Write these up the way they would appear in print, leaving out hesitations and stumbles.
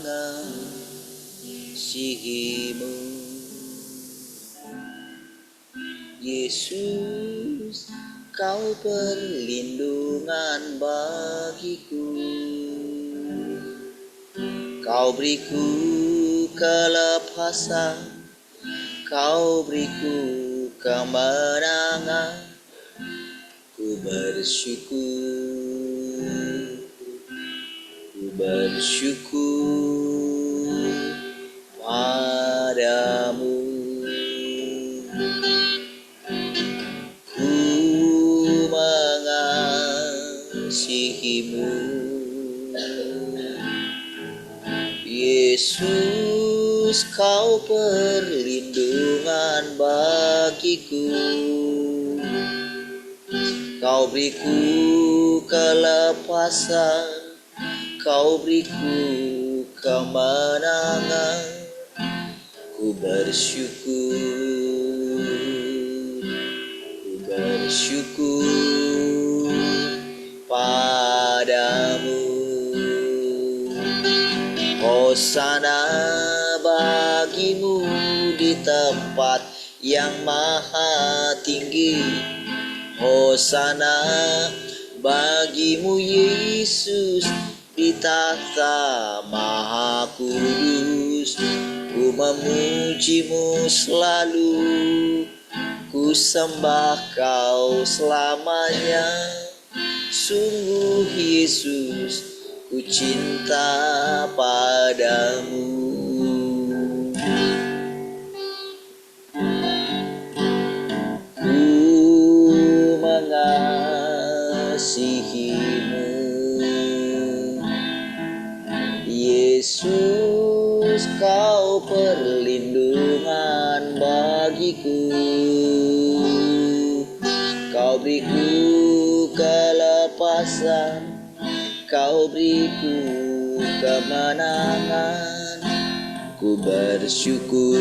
mengasihimu. Yesus, kau perlindungan bagiku. Kau beriku kelepasan, kau beriku kemenangan. Ku bersyukur padamu. Ku mengasihimu, Yesus, kau perlindungan bagiku. Kau beriku kelepasan, kau beriku kemenangan. Ku bersyukur padamu. Hosana bagimu di tempat yang maha tinggi. Hosana bagimu Yesus di tahta maha kudus. Ku memujimu selalu, ku sembah kau selamanya. Sungguh Yesus, ku cinta padamu. Mengasihimu, Yesus, kau perlindungan bagiku. Kau beriku kelepasan, kau beriku kemenangan. Ku bersyukur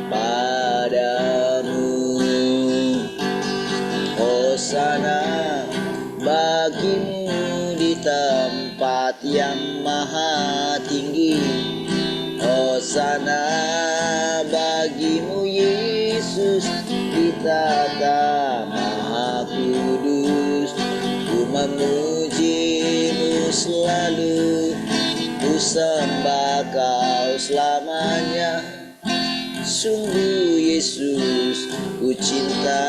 padamu. Hosana bagimu di tempat yang maha tinggi. Hosana bagimu Yesus di tahta maha kudus. Ku memujimu selalu, ku sembah kau selamanya. Sungguh Yesus, ku cinta.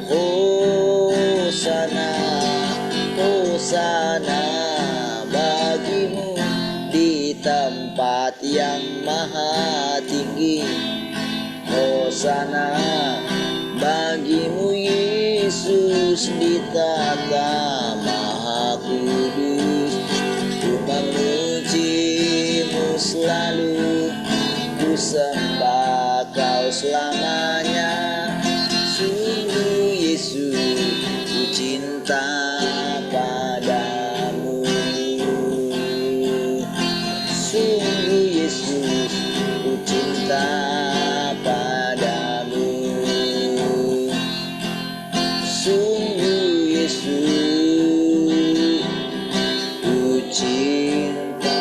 Hosana, hosana bagimu di tempat yang maha tinggi. Hosana bagimu Yesus di tahta maha kudus. Ku memujimu selalu, ku sembah kau selamanya. Sungguh Yesus, ku cinta padamu. Sungguh Yesus, ku cinta padamu. Sungguh Yesus, ku cinta.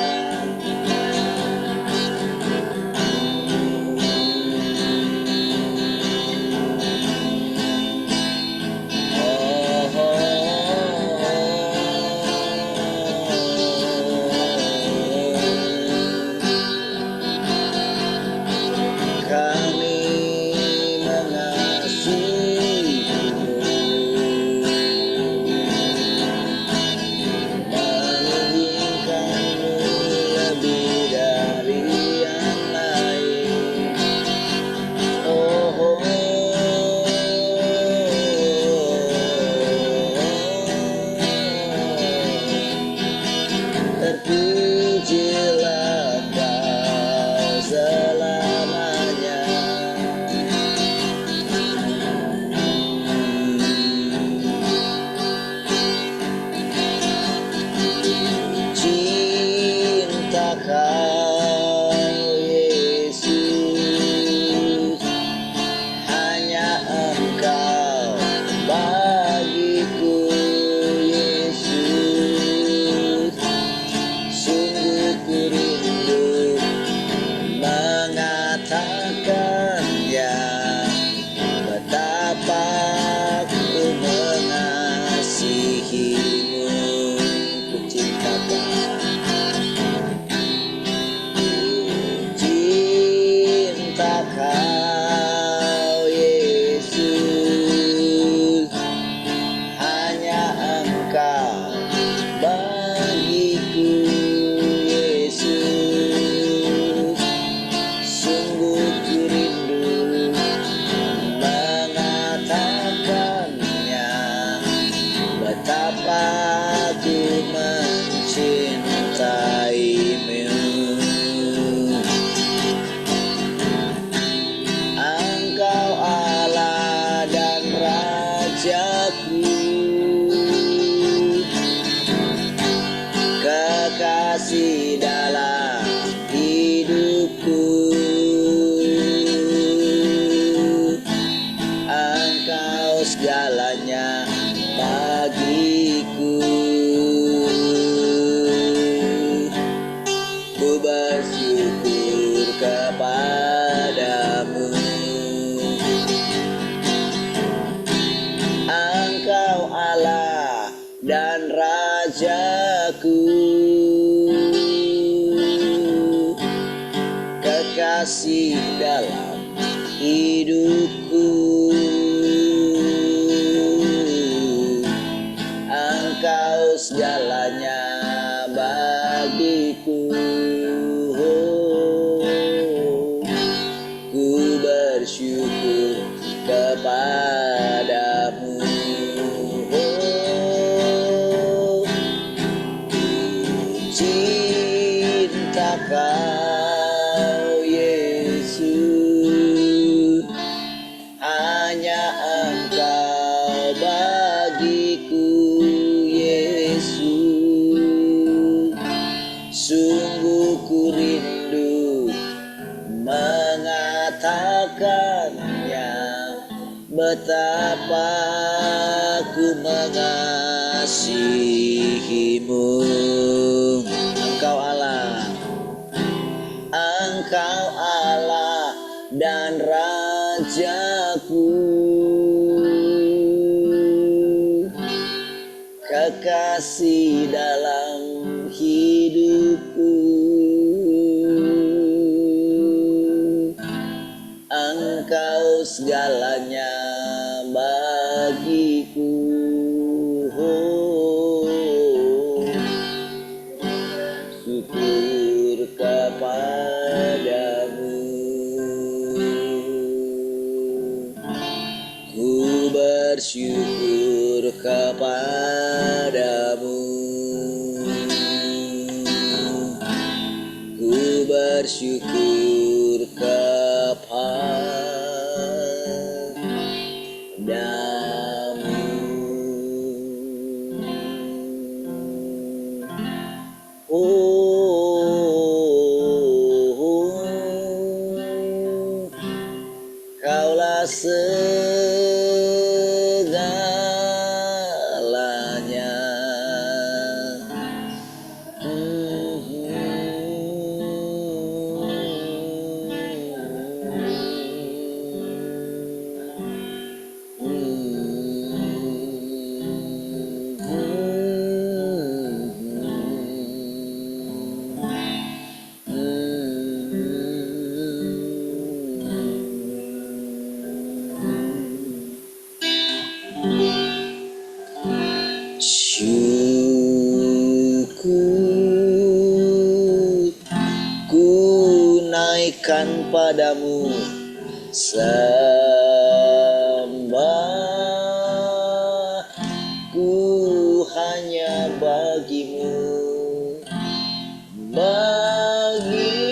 Kami mengasihimu, menginginkanmu lebih dari yang lain. Oh, oh, terpujilah kau selamanya. Cinta kau Yesus, hanya Engkau bagiku. kekasih dalam hidupku. Engkau segalanya bagiku. Ku bersyukur kepadamu. Engkau Allah dan Rajaku, kekasih dalam hidupku. Engkau segalanya bagiku. Ku bersyukur kepadamu. Cinta Kau Yesus, hanya Engkau bagiku Yesus. Sungguh ku rindu mengatakannya, betapa ku mengasihimu. Engkau Allah, Engkau Allah dan Rajaku, kekasih dalam hidupku. Engkau segalanya bagiku. Syukur kepadamu. Ku bersyukur kepadamu. Ku bersyukur kepadamu. Kaulah segalanya. Syukur ku naikkan padamu, sembah ku hanya bagimu. Bagi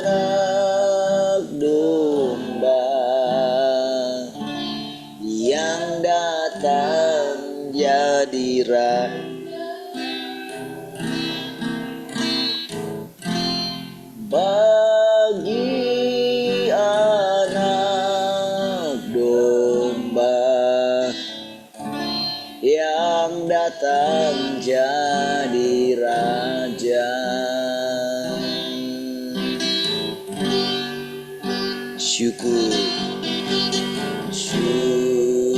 anak domba yang datang jadi raja, bagi anak domba yang datang jadi raja. Syukur, syukur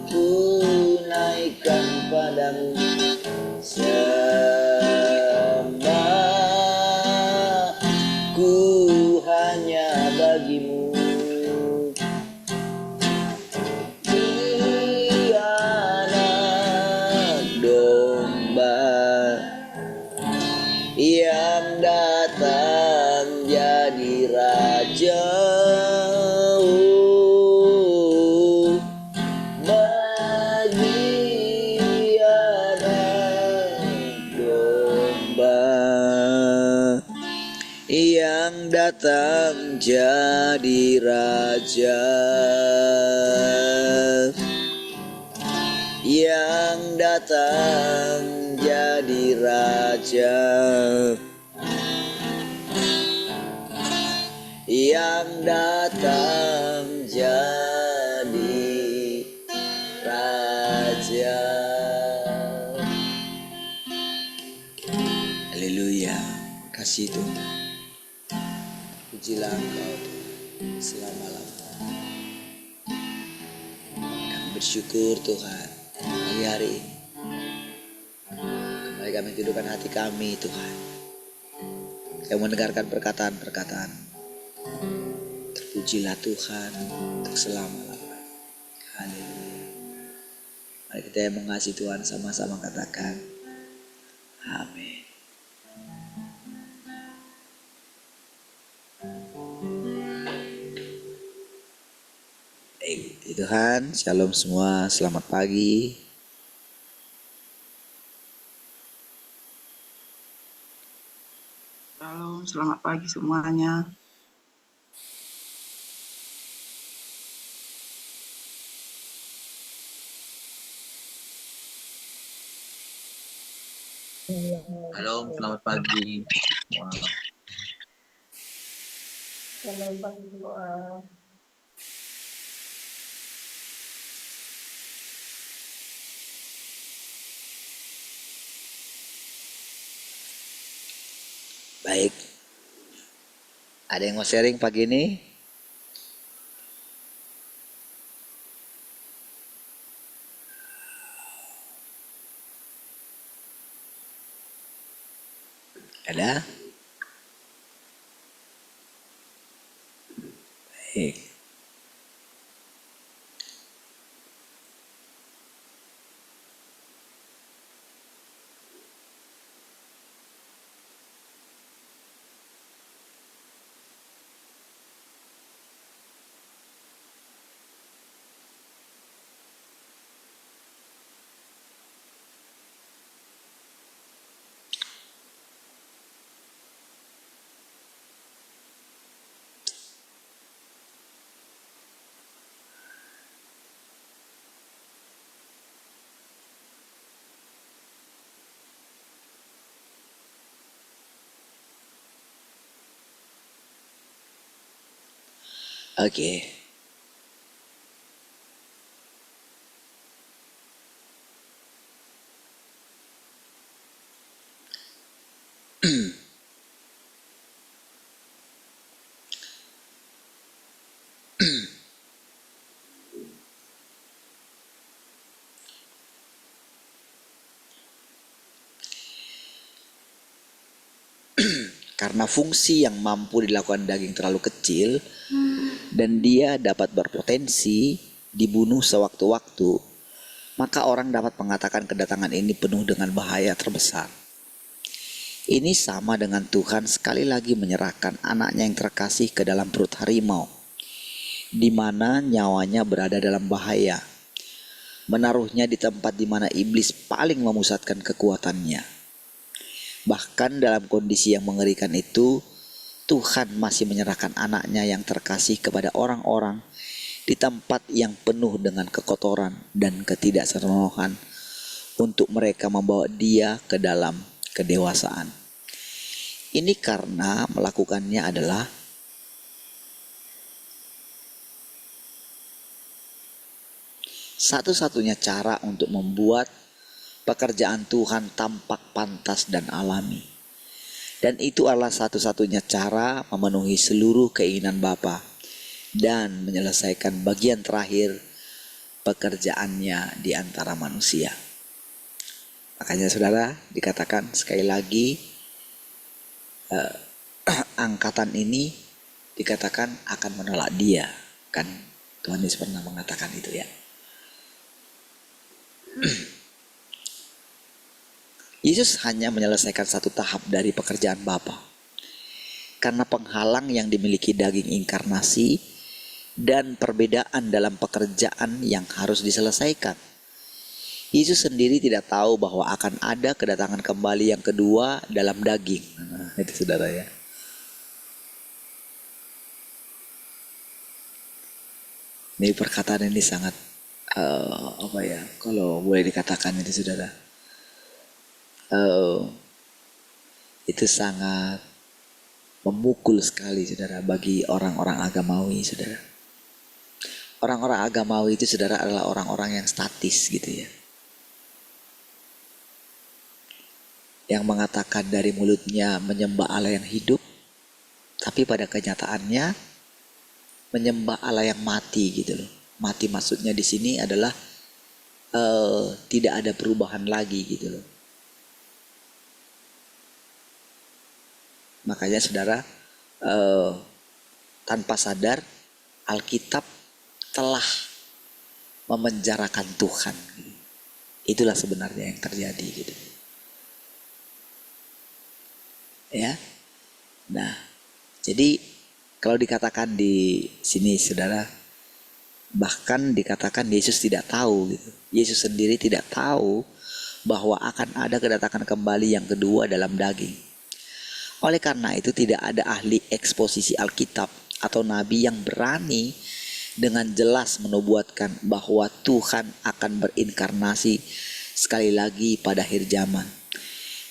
ku naikkan padamu, sembah ku hanya bagimu. Yang datang jadi raja, bagi anak domba yang datang jadi raja, yang datang jadi raja, yang datang jadi raja. Haleluya, kasih Tuhan. Pujilah Engkau Tuhan selama-lamanya. Kami bersyukur Tuhan pagi hari ini. Kembali kami hidupkan hati kami Tuhan, yang mendengarkan perkataan-perkataan. Terpujilah Tuhan untuk selama-lamanya. Haleluya. Mari kita yang mengasihi Tuhan sama-sama katakan amin. Tuhan, shalom semua, selamat pagi. Shalom, selamat pagi semuanya. Halo, selamat pagi. Selamat pagi semua. Baik, ada yang mau sharing pagi ini? Ada? Baik. Oke. Karena fungsi yang mampu dilakukan daging terlalu kecil dan dia dapat berpotensi dibunuh sewaktu-waktu, maka orang dapat mengatakan kedatangan ini penuh dengan bahaya terbesar. Ini sama dengan Tuhan sekali lagi menyerahkan anaknya yang terkasih ke dalam perut harimau, di mana nyawanya berada dalam bahaya, menaruhnya di tempat di mana iblis paling memusatkan kekuatannya. Bahkan dalam kondisi yang mengerikan itu, Tuhan masih menyerahkan anaknya yang terkasih kepada orang-orang di tempat yang penuh dengan kekotoran dan ketidaksenonohan untuk mereka membawa dia ke dalam kedewasaan. Ini karena melakukannya adalah satu-satunya cara untuk membuat pekerjaan Tuhan tampak pantas dan alami. Dan itu adalah satu-satunya cara memenuhi seluruh keinginan Bapa dan menyelesaikan bagian terakhir pekerjaannya di antara manusia. Makanya saudara, dikatakan sekali lagi, angkatan ini dikatakan akan menolak dia. Kan Tuhan Yesus pernah mengatakan itu ya. Yesus hanya menyelesaikan satu tahap dari pekerjaan Bapa. Karena penghalang yang dimiliki daging inkarnasi dan perbedaan dalam pekerjaan yang harus diselesaikan. Yesus sendiri tidak tahu bahwa akan ada kedatangan kembali yang kedua dalam daging. Nah, itu saudara ya. Ini perkataan ini sangat apa ya, kalau boleh dikatakan itu saudara, eh, itu sangat memukul sekali saudara bagi orang-orang agamawi saudara. Orang-orang agamawi itu saudara adalah orang-orang yang statis gitu ya, yang mengatakan dari mulutnya menyembah Allah yang hidup, tapi pada kenyataannya menyembah Allah yang mati gitu loh. Mati maksudnya di sini adalah tidak ada perubahan lagi gitu loh. Makanya saudara, tanpa sadar Alkitab telah memenjarakan Tuhan. Itulah sebenarnya yang terjadi gitu. Ya. Nah, jadi kalau dikatakan di sini saudara, bahkan dikatakan Yesus tidak tahu gitu. Yesus sendiri tidak tahu bahwa akan ada kedatangan kembali yang kedua dalam daging. Oleh karena itu tidak ada ahli eksposisi Alkitab atau nabi yang berani dengan jelas menubuatkan bahwa Tuhan akan berinkarnasi sekali lagi pada akhir zaman,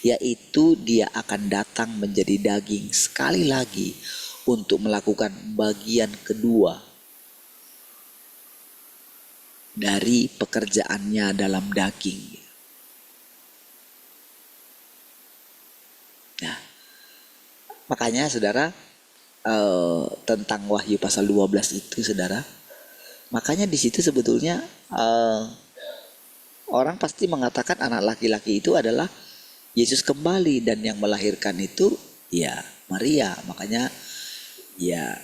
yaitu Dia akan datang menjadi daging sekali lagi untuk melakukan bagian kedua dari pekerjaannya dalam daging. Nah, makanya saudara, tentang Wahyu pasal 12 itu saudara, makanya di situ sebetulnya orang pasti mengatakan anak laki-laki itu adalah Yesus kembali, dan yang melahirkan itu ya Maria. Makanya ya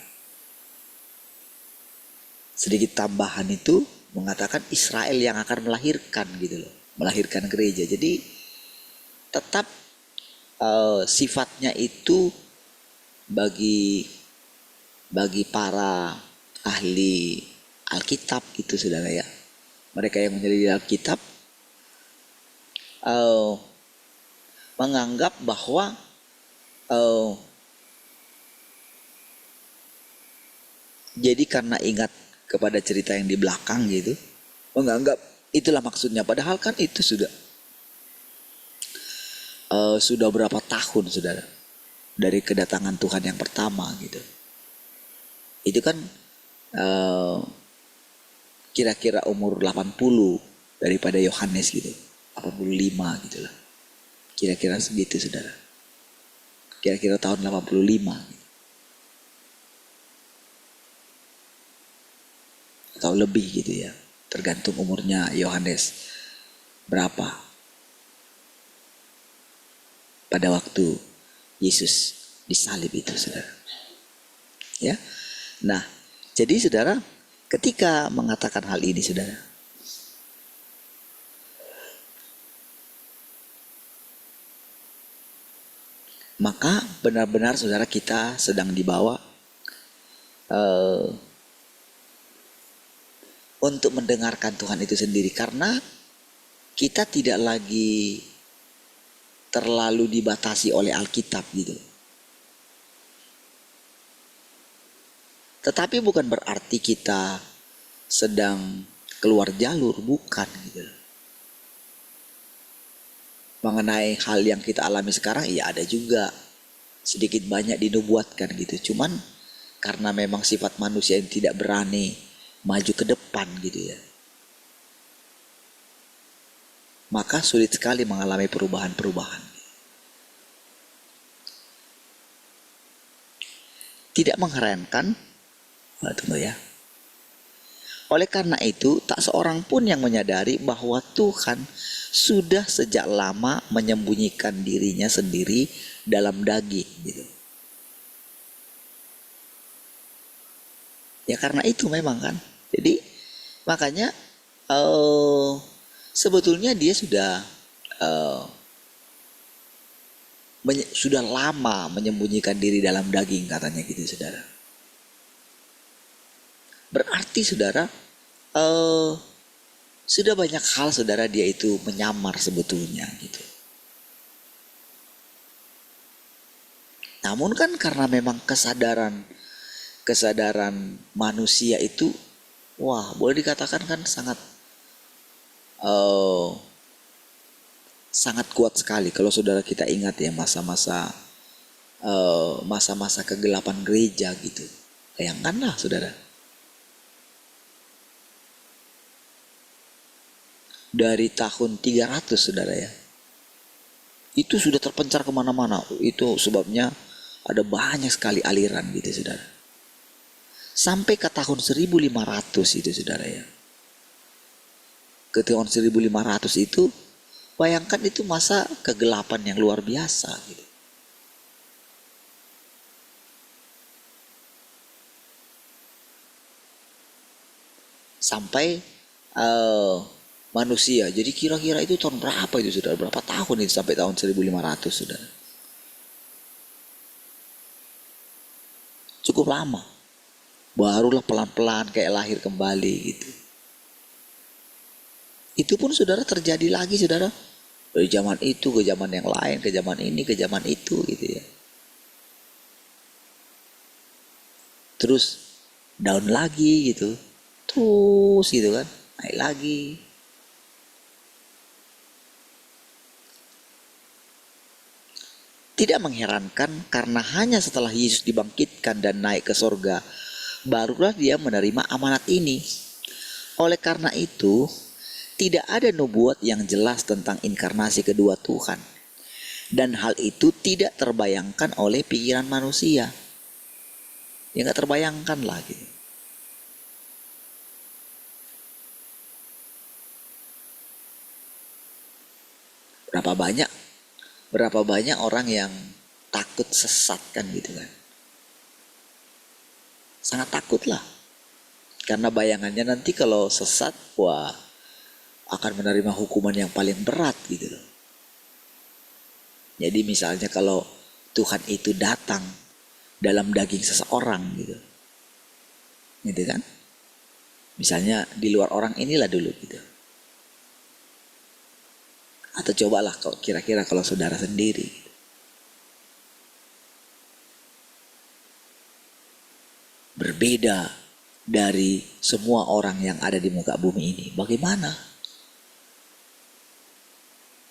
sedikit tambahan itu mengatakan Israel yang akan melahirkan gitu loh, melahirkan gereja. Jadi tetap sifatnya itu bagi para ahli Alkitab itu saudara ya, mereka yang meneliti Alkitab menganggap bahwa jadi karena ingat kepada cerita yang di belakang gitu, menganggap itulah maksudnya, padahal kan itu sudah berapa tahun saudara dari kedatangan Tuhan yang pertama gitu. Itu kan kira-kira umur 80 daripada Yohanes gitu, 85 gitu lah, kira-kira segitu saudara, kira-kira tahun 85 gitu. Atau lebih gitu ya, tergantung umurnya Yohanes berapa pada waktu Yesus disalib itu saudara ya. Nah, jadi saudara, ketika mengatakan hal ini saudara, maka benar-benar saudara kita sedang dibawa untuk mendengarkan Tuhan itu sendiri, karena kita tidak lagi terlalu dibatasi oleh Alkitab gitu. Tetapi bukan berarti kita sedang keluar jalur, bukan gitu. Mengenai hal yang kita alami sekarang, ya ada juga sedikit banyak dinubuatkan gitu. Cuman karena memang sifat manusia yang tidak berani maju ke depan gitu ya, maka sulit sekali mengalami perubahan-perubahan. Tidak mengherankan, tunggu ya. Oleh karena itu, tak seorang pun yang menyadari bahwa Tuhan sudah sejak lama menyembunyikan dirinya sendiri dalam daging gitu. Ya karena itu memang kan. Jadi makanya sebetulnya dia sudah lama menyembunyikan diri dalam daging katanya gitu saudara. Berarti saudara, sudah banyak hal saudara dia itu menyamar sebetulnya gitu. Namun kan karena memang kesadaran manusia itu, wah boleh dikatakan kan sangat eh, sangat kuat sekali kalau saudara kita ingat ya masa-masa kegelapan gereja gitu. Bayangkanlah saudara, dari tahun 300 saudara ya, itu sudah terpencar kemana-mana. Itu sebabnya ada banyak sekali aliran gitu saudara. Sampai ke tahun 1500 itu saudara ya. Ke tahun 1500 itu, bayangkan itu masa kegelapan yang luar biasa gitu. Sampai manusia. Jadi kira-kira itu tahun berapa itu saudara? Berapa tahun itu sampai tahun 1500 saudara? Cukup lama. Barulah pelan-pelan kayak lahir kembali gitu. Itu pun saudara terjadi lagi saudara. Dari zaman itu ke zaman yang lain, ke zaman ini, ke zaman itu gitu ya. Terus down lagi gitu. Terus gitu kan, naik lagi. Tidak mengherankan karena hanya setelah Yesus dibangkitkan dan naik ke sorga, barulah dia menerima amanat ini. Oleh karena itu, tidak ada nubuat yang jelas tentang inkarnasi kedua Tuhan. Dan hal itu tidak terbayangkan oleh pikiran manusia. Ya gak terbayangkan lah gitu. Berapa banyak orang yang takut sesat kan gitu kan. Sangat takut lah. Karena bayangannya nanti kalau sesat, wah akan menerima hukuman yang paling berat gitu loh. Jadi misalnya kalau Tuhan itu datang dalam daging seseorang gitu. Gitu kan. Misalnya di luar orang inilah dulu gitu. Atau cobalah kira-kira kalau saudara sendiri. Berbeda dari semua orang yang ada di muka bumi ini. Bagaimana?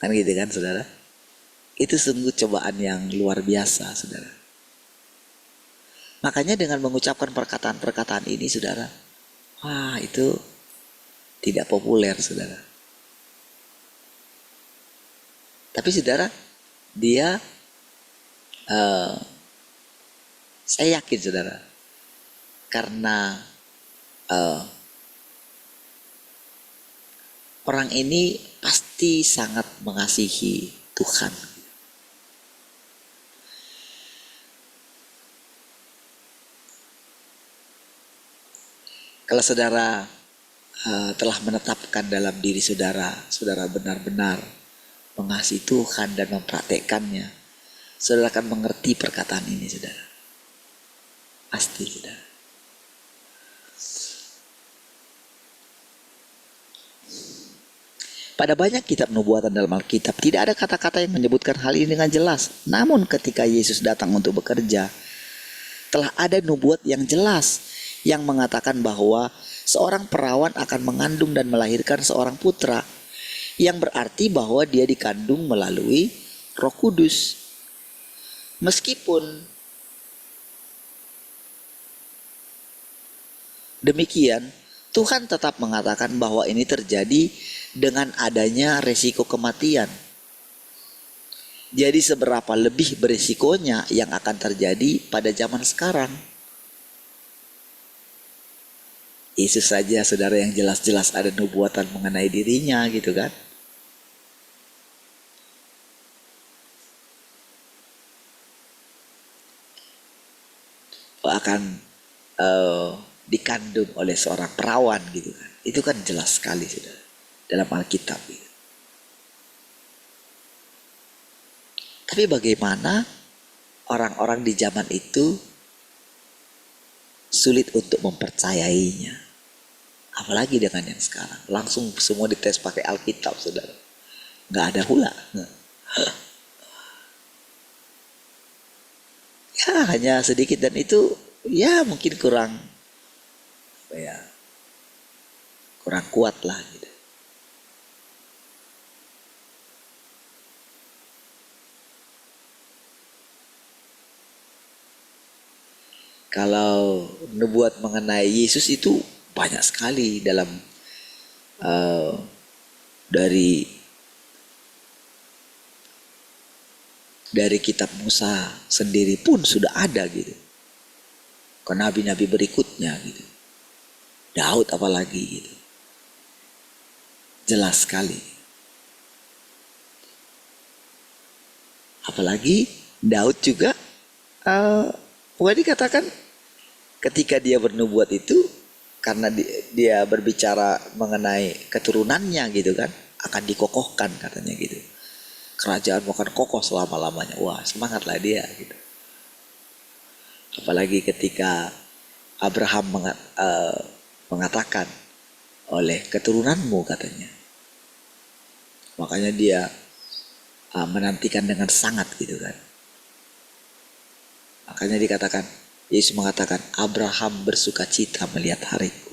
Kan gitu kan saudara? Itu sungguh cobaan yang luar biasa saudara. Makanya dengan mengucapkan perkataan-perkataan ini saudara, wah itu tidak populer saudara. Tapi saudara, dia, saya yakin saudara, karena orang ini pasti sangat mengasihi Tuhan. Kalau saudara telah menetapkan dalam diri saudara, saudara benar-benar mengasihi Tuhan dan mempraktekkannya, saudara akan mengerti perkataan ini saudara. Pasti saudara. Pada banyak kitab nubuatan dalam Alkitab, tidak ada kata-kata yang menyebutkan hal ini dengan jelas. Namun ketika Yesus datang untuk bekerja, telah ada nubuat yang jelas yang mengatakan bahwa seorang perawan akan mengandung dan melahirkan seorang putra, yang berarti bahwa dia dikandung melalui Roh Kudus. Meskipun demikian, Tuhan tetap mengatakan bahwa ini terjadi dengan adanya resiko kematian. Jadi seberapa lebih berisikonya yang akan terjadi pada zaman sekarang. Yesus saja saudara yang jelas-jelas ada nubuatan mengenai dirinya gitu kan. Akan dikandung oleh seorang perawan gitu kan. Itu kan jelas sekali saudara dalam Alkitab gitu. Tapi bagaimana orang-orang di zaman itu sulit untuk mempercayainya. Apalagi dengan yang sekarang. Langsung semua dites pakai Alkitab saudara. Nggak ada hula. Ya hanya sedikit dan itu ya mungkin kurang kuat lah gitu. Kalau nubuat mengenai Yesus itu banyak sekali dalam dari kitab Musa sendiri pun sudah ada gitu. Ke nabi-nabi berikutnya gitu. Daud apalagi gitu. Jelas sekali. Apalagi Daud juga boleh dikatakan ketika dia bernubuat itu karena dia berbicara mengenai keturunannya gitu kan, akan dikokohkan katanya gitu. Kerajaan akan kokoh selama-lamanya. Wah, semangatlah dia gitu. Apalagi ketika Abraham mengatakan oleh keturunanmu katanya. Makanya dia menantikan dengan sangat gitu kan. Makanya dikatakan, Yesus mengatakan, Abraham bersuka cita melihat hariku.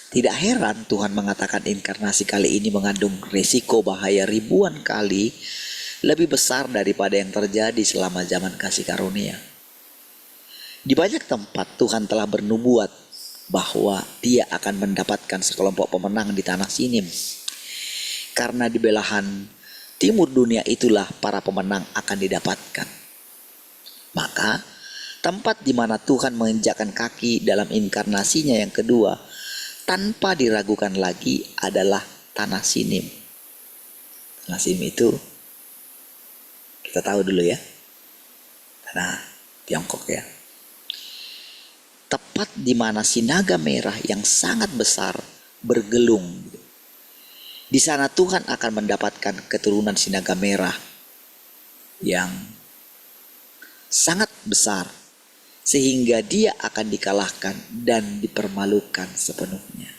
Tidak heran Tuhan mengatakan inkarnasi kali ini mengandung resiko bahaya ribuan kali lebih besar daripada yang terjadi selama zaman kasih karunia. Di banyak tempat Tuhan telah bernubuat bahwa dia akan mendapatkan sekelompok pemenang di tanah Sinim. Karena di belahan timur dunia itulah para pemenang akan didapatkan. Maka tempat di mana Tuhan menginjakkan kaki dalam inkarnasinya yang kedua tanpa diragukan lagi adalah tanah Sinim. Tanah Sinim itu kita tahu dulu ya, tanah Tiongkok ya. Tepat di mana sinaga merah yang sangat besar bergelung. Di sana Tuhan akan mendapatkan keturunan sinaga merah yang sangat besar, sehingga dia akan dikalahkan dan dipermalukan sepenuhnya.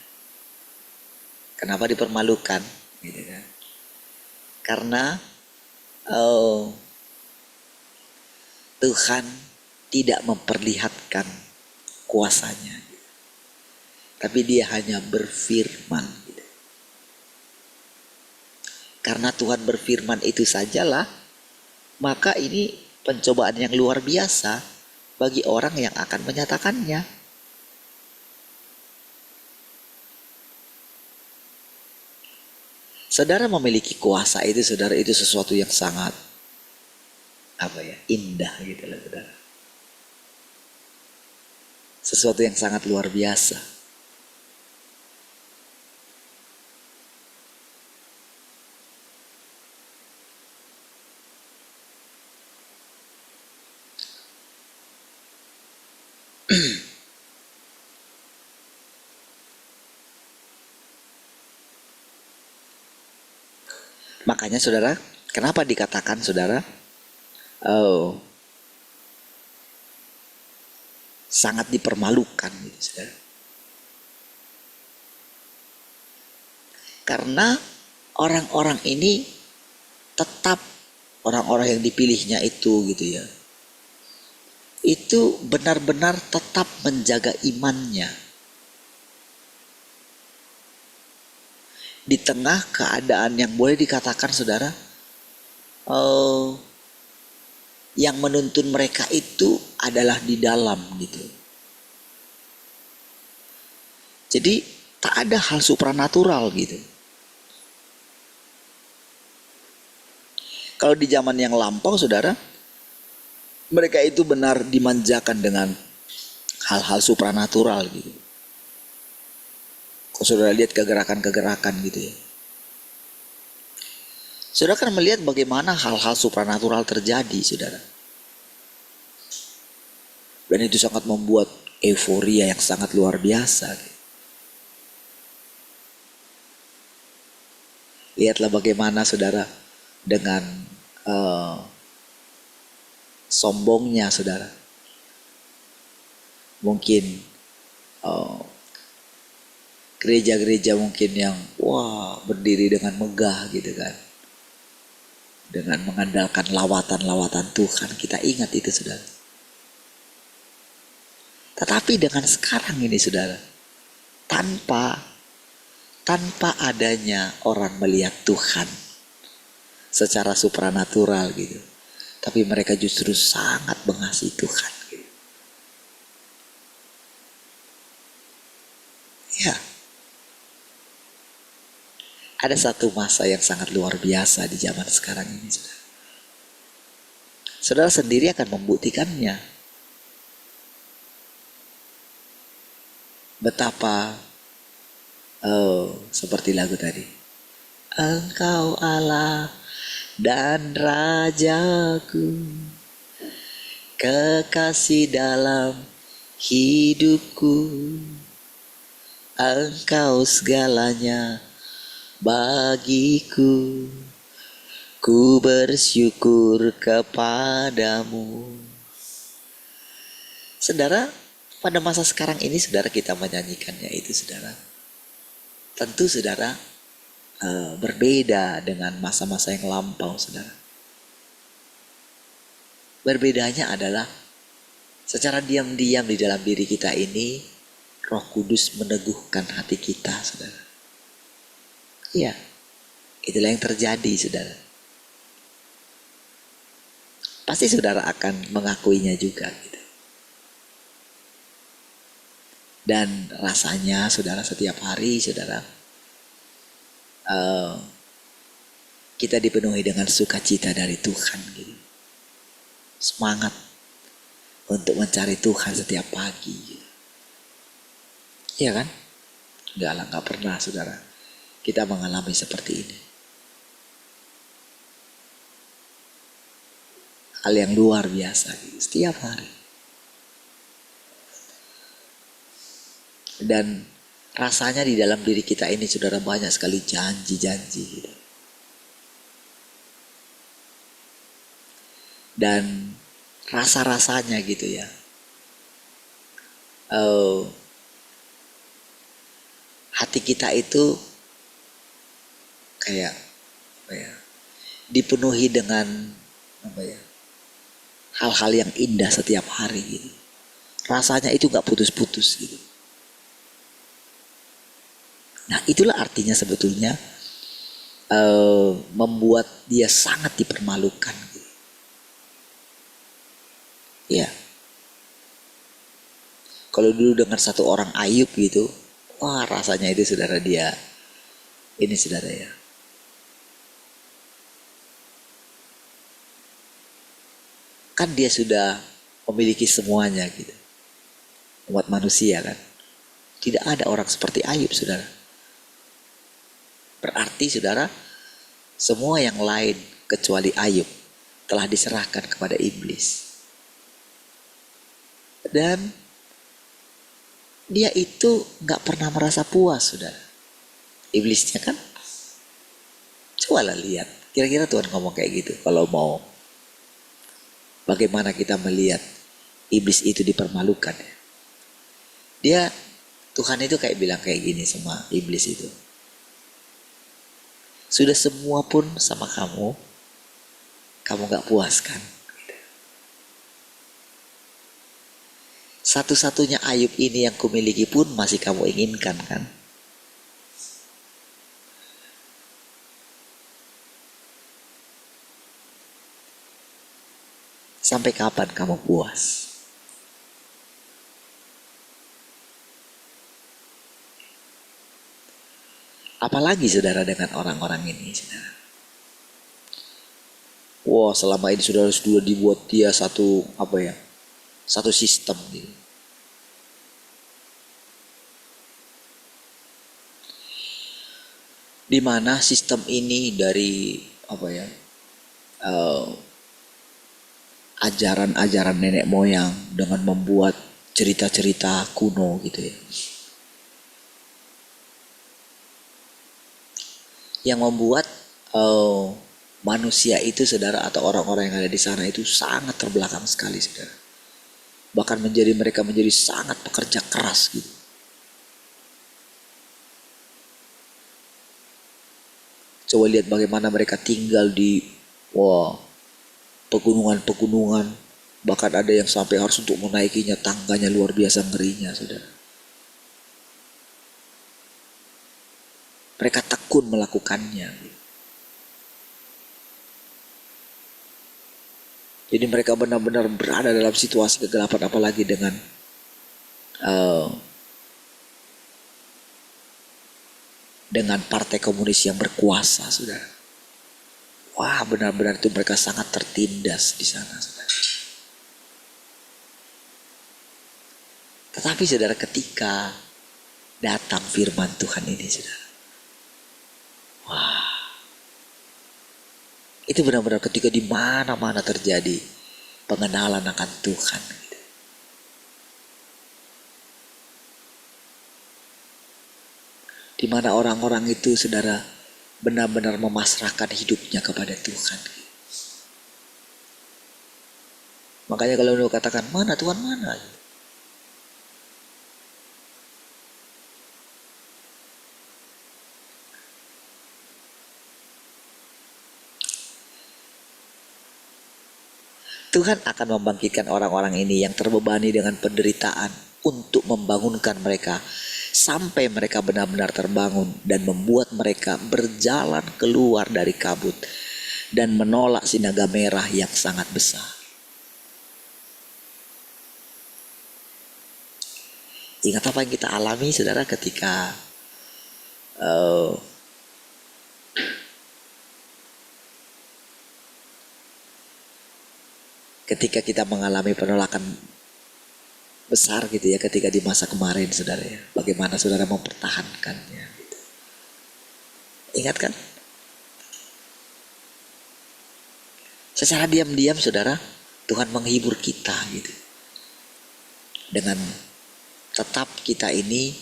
Kenapa dipermalukan? Gitu kan? Karena Tuhan tidak memperlihatkan kuasanya, tapi dia hanya berfirman. Gitu. Karena Tuhan berfirman itu sajalah, maka ini pencobaan yang luar biasa bagi orang yang akan menyatakannya. Saudara memiliki kuasa itu, saudara, itu sesuatu yang sangat indah gitu loh, saudara. Sesuatu yang sangat luar biasa. Makanya saudara, kenapa dikatakan saudara, sangat dipermalukan gitu saudara. Karena orang-orang ini tetap, orang-orang yang dipilihnya itu gitu ya, itu benar-benar tetap menjaga imannya. Di tengah keadaan yang boleh dikatakan saudara, yang menuntun mereka itu adalah di dalam gitu. Jadi tak ada hal supranatural gitu. Kalau di zaman yang lampau saudara, mereka itu benar dimanjakan dengan hal-hal supranatural gitu. Kalau saudara lihat kegerakan-kegerakan gitu ya, saudara kan melihat bagaimana hal-hal supranatural terjadi saudara. Dan itu sangat membuat euforia yang sangat luar biasa gitu. Lihatlah bagaimana saudara dengan sombongnya saudara. Mungkin gereja-gereja mungkin yang berdiri dengan megah gitu kan. dengan mengandalkan lawatan-lawatan Tuhan. Kita ingat itu, saudara. Tetapi dengan sekarang ini, saudara, tanpa adanya orang melihat Tuhan secara supranatural gitu, tapi mereka justru sangat mengasihi Tuhan gitu. Ya, ada satu masa yang sangat luar biasa di zaman sekarang ini, saudara. Saudara sendiri akan membuktikannya. Betapa, seperti lagu tadi, Engkau Allah dan Rajaku, kekasih dalam hidupku, Engkau segalanya bagiku, ku bersyukur kepadamu. Saudara, pada masa sekarang ini, saudara, kita menyanyikannya itu, saudara. Tentu, saudara, berbeda dengan masa-masa yang lampau, saudara. Berbedanya adalah secara diam-diam di dalam diri kita ini, Roh Kudus meneguhkan hati kita, saudara. Iya, itulah yang terjadi, saudara. Pasti saudara akan mengakuinya juga gitu. Dan rasanya, saudara, setiap hari, saudara, kita dipenuhi dengan sukacita dari Tuhan gitu. Semangat untuk mencari Tuhan setiap pagi gitu. Iya kan? Enggak pernah, saudara, kita mengalami seperti ini. Hal yang luar biasa gitu, setiap hari. Dan rasanya di dalam diri kita ini, saudara, banyak sekali janji-janji gitu. Dan rasa-rasanya gitu ya, hati kita itu kayak dipenuhi dengan hal-hal yang indah setiap hari gitu. Rasanya itu gak putus-putus gitu. Nah, itulah artinya sebetulnya membuat dia sangat dipermalukan gitu. Ya. Kalau dulu dengar satu orang Ayub gitu, wah, rasanya itu, saudara, dia ini, saudara, ya. Kan dia sudah memiliki semuanya gitu. Umat manusia kan. Tidak ada orang seperti Ayub, saudara. Berarti, saudara, semua yang lain kecuali Ayub telah diserahkan kepada iblis. Dan dia itu gak pernah merasa puas, saudara. Iblisnya kan. Cobalah lihat, kira-kira Tuhan ngomong kayak gitu. Kalau mau, bagaimana kita melihat iblis itu dipermalukan ya. Dia, Tuhan itu kayak bilang kayak gini sama iblis itu. Sudah semua pun sama kamu gak puas kan? Satu-satunya Ayub ini yang kumiliki pun masih kamu inginkan kan? Sampai kapan kamu puas? Apalagi, saudara, dengan orang-orang ini, saudara. Wah, selama ini, saudara, sudah dibuat dia satu sistem gitu. Di mana sistem ini dari ajaran-ajaran nenek moyang dengan membuat cerita-cerita kuno gitu ya. Yang membuat manusia itu, saudara, atau orang-orang yang ada di sana itu sangat terbelakang sekali, saudara. Bahkan mereka menjadi sangat pekerja keras gitu. Coba lihat bagaimana mereka tinggal di Wah, pegunungan-pegunungan, bahkan ada yang sampai harus untuk menaikinya, tangganya luar biasa ngerinya, saudara. Mereka tekun melakukannya. Jadi mereka benar-benar berada dalam situasi kegelapan, apalagi dengan partai komunis yang berkuasa, saudara. Wah, benar-benar itu mereka sangat tertindas di sana, saudara. Tetapi saudara, ketika datang firman Tuhan ini, saudara, wah, itu benar-benar ketika di mana-mana terjadi pengenalan akan Tuhan. Gitu. Di mana orang-orang itu, saudara, benar-benar memasrahkan hidupnya kepada Tuhan. Makanya kalau lu katakan, mana Tuhan mana? Tuhan akan membangkitkan orang-orang ini yang terbebani dengan penderitaan untuk membangunkan mereka sampai mereka benar-benar terbangun dan membuat mereka berjalan keluar dari kabut dan menolak sinaga merah yang sangat besar. Ingat apa yang kita alami, saudara, ketika kita mengalami penolakan besar gitu ya, ketika di masa kemarin, saudara ya, bagaimana saudara mempertahankannya gitu. Ingat kan? Secara diam-diam, saudara, Tuhan menghibur kita gitu, dengan tetap kita ini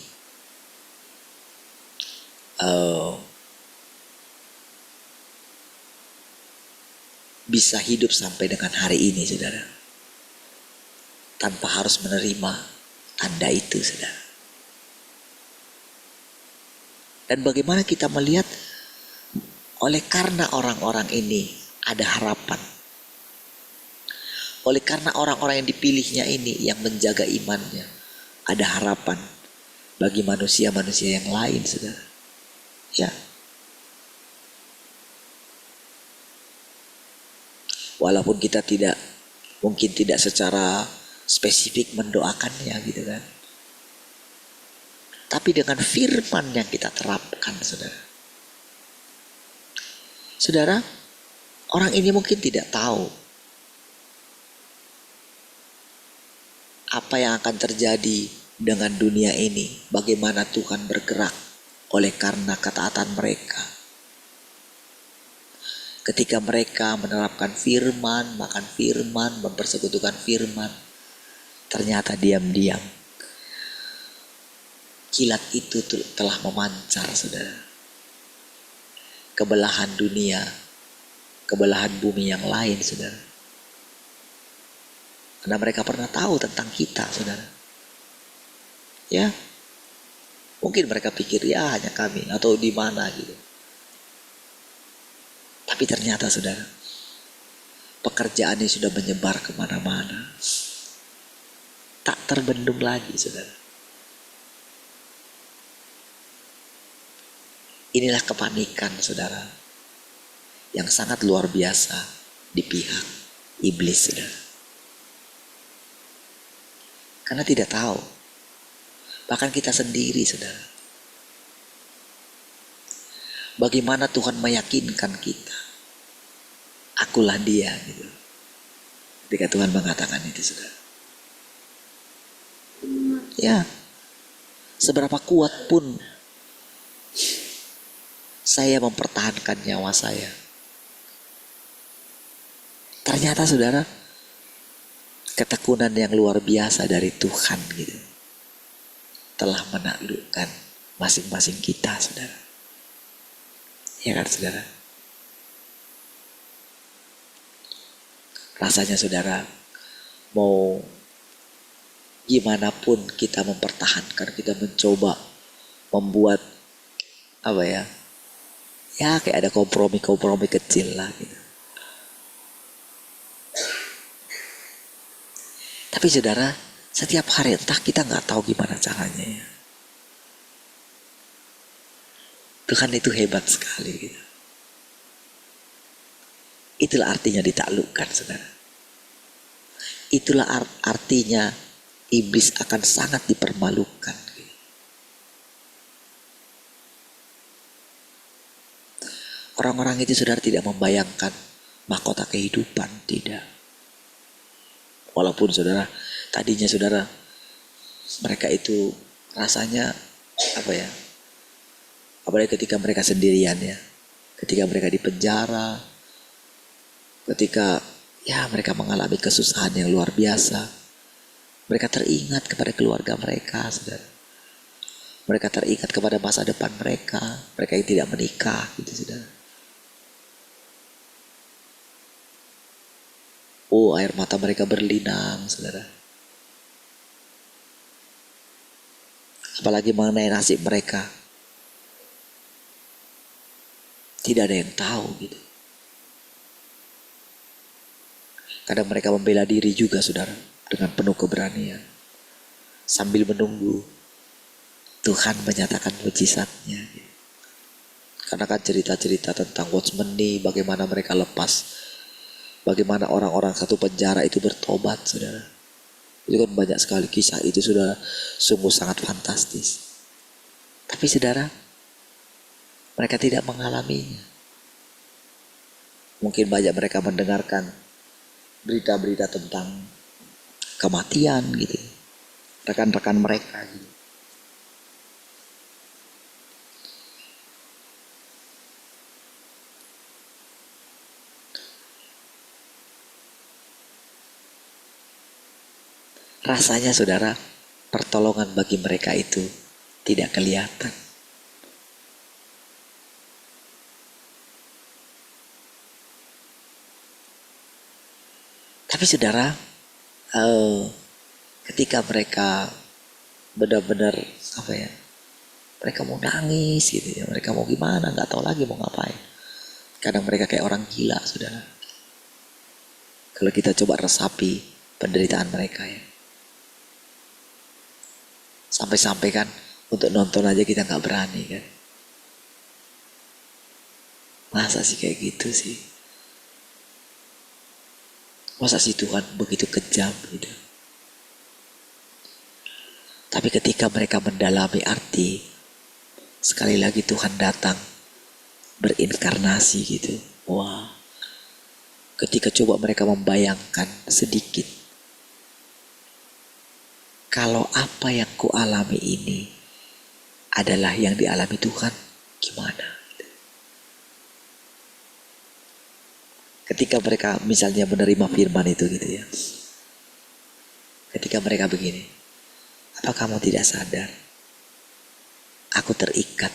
bisa hidup sampai dengan hari ini, saudara, tanpa harus menerima tanda itu, saudara. Dan bagaimana kita melihat, oleh karena orang-orang ini ada harapan, oleh karena orang-orang yang dipilihnya ini yang menjaga imannya, ada harapan bagi manusia-manusia yang lain, saudara. Ya. Walaupun kita mungkin tidak secara spesifik mendoakannya gitu kan. Tapi dengan firman yang kita terapkan, saudara. Saudara, orang ini mungkin tidak tahu apa yang akan terjadi dengan dunia ini, bagaimana Tuhan bergerak oleh karena ketaatan mereka. Ketika mereka menerapkan firman, makan firman, mempersekutukan firman, ternyata diam-diam kilat itu telah memancar, saudara, ke belahan dunia, ke belahan bumi yang lain, saudara. Karena mereka pernah tahu tentang kita, saudara. Ya, mungkin mereka pikir ya hanya kami atau di mana gitu. Tapi ternyata, saudara, pekerjaan ini sudah menyebar kemana-mana. Tak terbendung lagi, saudara. Inilah kepanikan, saudara, yang sangat luar biasa di pihak iblis, saudara. Karena tidak tahu, bahkan kita sendiri, saudara, bagaimana Tuhan meyakinkan kita, akulah dia gitu. Ketika Tuhan mengatakan itu, saudara. Ya, seberapa kuat pun saya mempertahankan nyawa saya, ternyata, saudara, ketekunan yang luar biasa dari Tuhan gitu telah menaklukkan masing-masing kita, saudara. Ya kan, saudara? Rasanya, saudara, mau gimana pun kita mempertahankan, kita mencoba membuat apa ya, ya kayak ada kompromi-kompromi kecil lah gitu. Tapi saudara, setiap hari entah kita nggak tahu gimana caranya ya. Tuhan itu hebat sekali gitu. Itulah artinya ditaklukkan, saudara. Itulah artinya iblis akan sangat dipermalukan. Orang-orang itu saudara tidak membayangkan mahkota kehidupan, tidak. Walaupun saudara, tadinya saudara, mereka itu rasanya apa ya? Apalagi ketika mereka sendirian ya. Ketika mereka di penjara, ketika ya mereka mengalami kesusahan yang luar biasa. Mereka teringat kepada keluarga mereka, saudara. Mereka teringat kepada masa depan mereka yang tidak menikah, gitu, saudara. Oh, air mata mereka berlinang, saudara. Apalagi mengenai nasib mereka. Tidak ada yang tahu gitu. Kadang mereka membela diri juga, saudara, dengan penuh keberanian. Sambil menunggu Tuhan menyatakan mujizatnya. Karena kan cerita-cerita tentang Watchmen nih, bagaimana mereka lepas. Bagaimana orang-orang satu penjara itu bertobat, saudara. Itu kan banyak sekali kisah itu, saudara. Sungguh sangat fantastis. Tapi saudara, mereka tidak mengalaminya. Mungkin banyak mereka mendengarkan berita-berita tentang kematian gitu. Rekan-rekan mereka gitu. Rasanya saudara, pertolongan bagi mereka itu tidak kelihatan. Tapi saudara, ketika mereka benar-benar apa ya, mereka mau nangis gitu ya, mereka mau gimana, nggak tahu lagi mau ngapain. Kadang mereka kayak orang gila, saudara. Kalau kita coba resapi penderitaan mereka ya. Sampai-sampai kan untuk nonton aja kita nggak berani kan. Masa sih kayak gitu sih? Masa sih Tuhan begitu kejam gitu? Tapi ketika mereka mendalami arti, sekali lagi Tuhan datang berinkarnasi gitu. Wah, ketika coba mereka membayangkan sedikit, kalau apa yang ku alami ini adalah yang dialami Tuhan, gimana? Ketika mereka misalnya menerima firman itu gitu ya. Ketika mereka begini, apa kamu tidak sadar? Aku terikat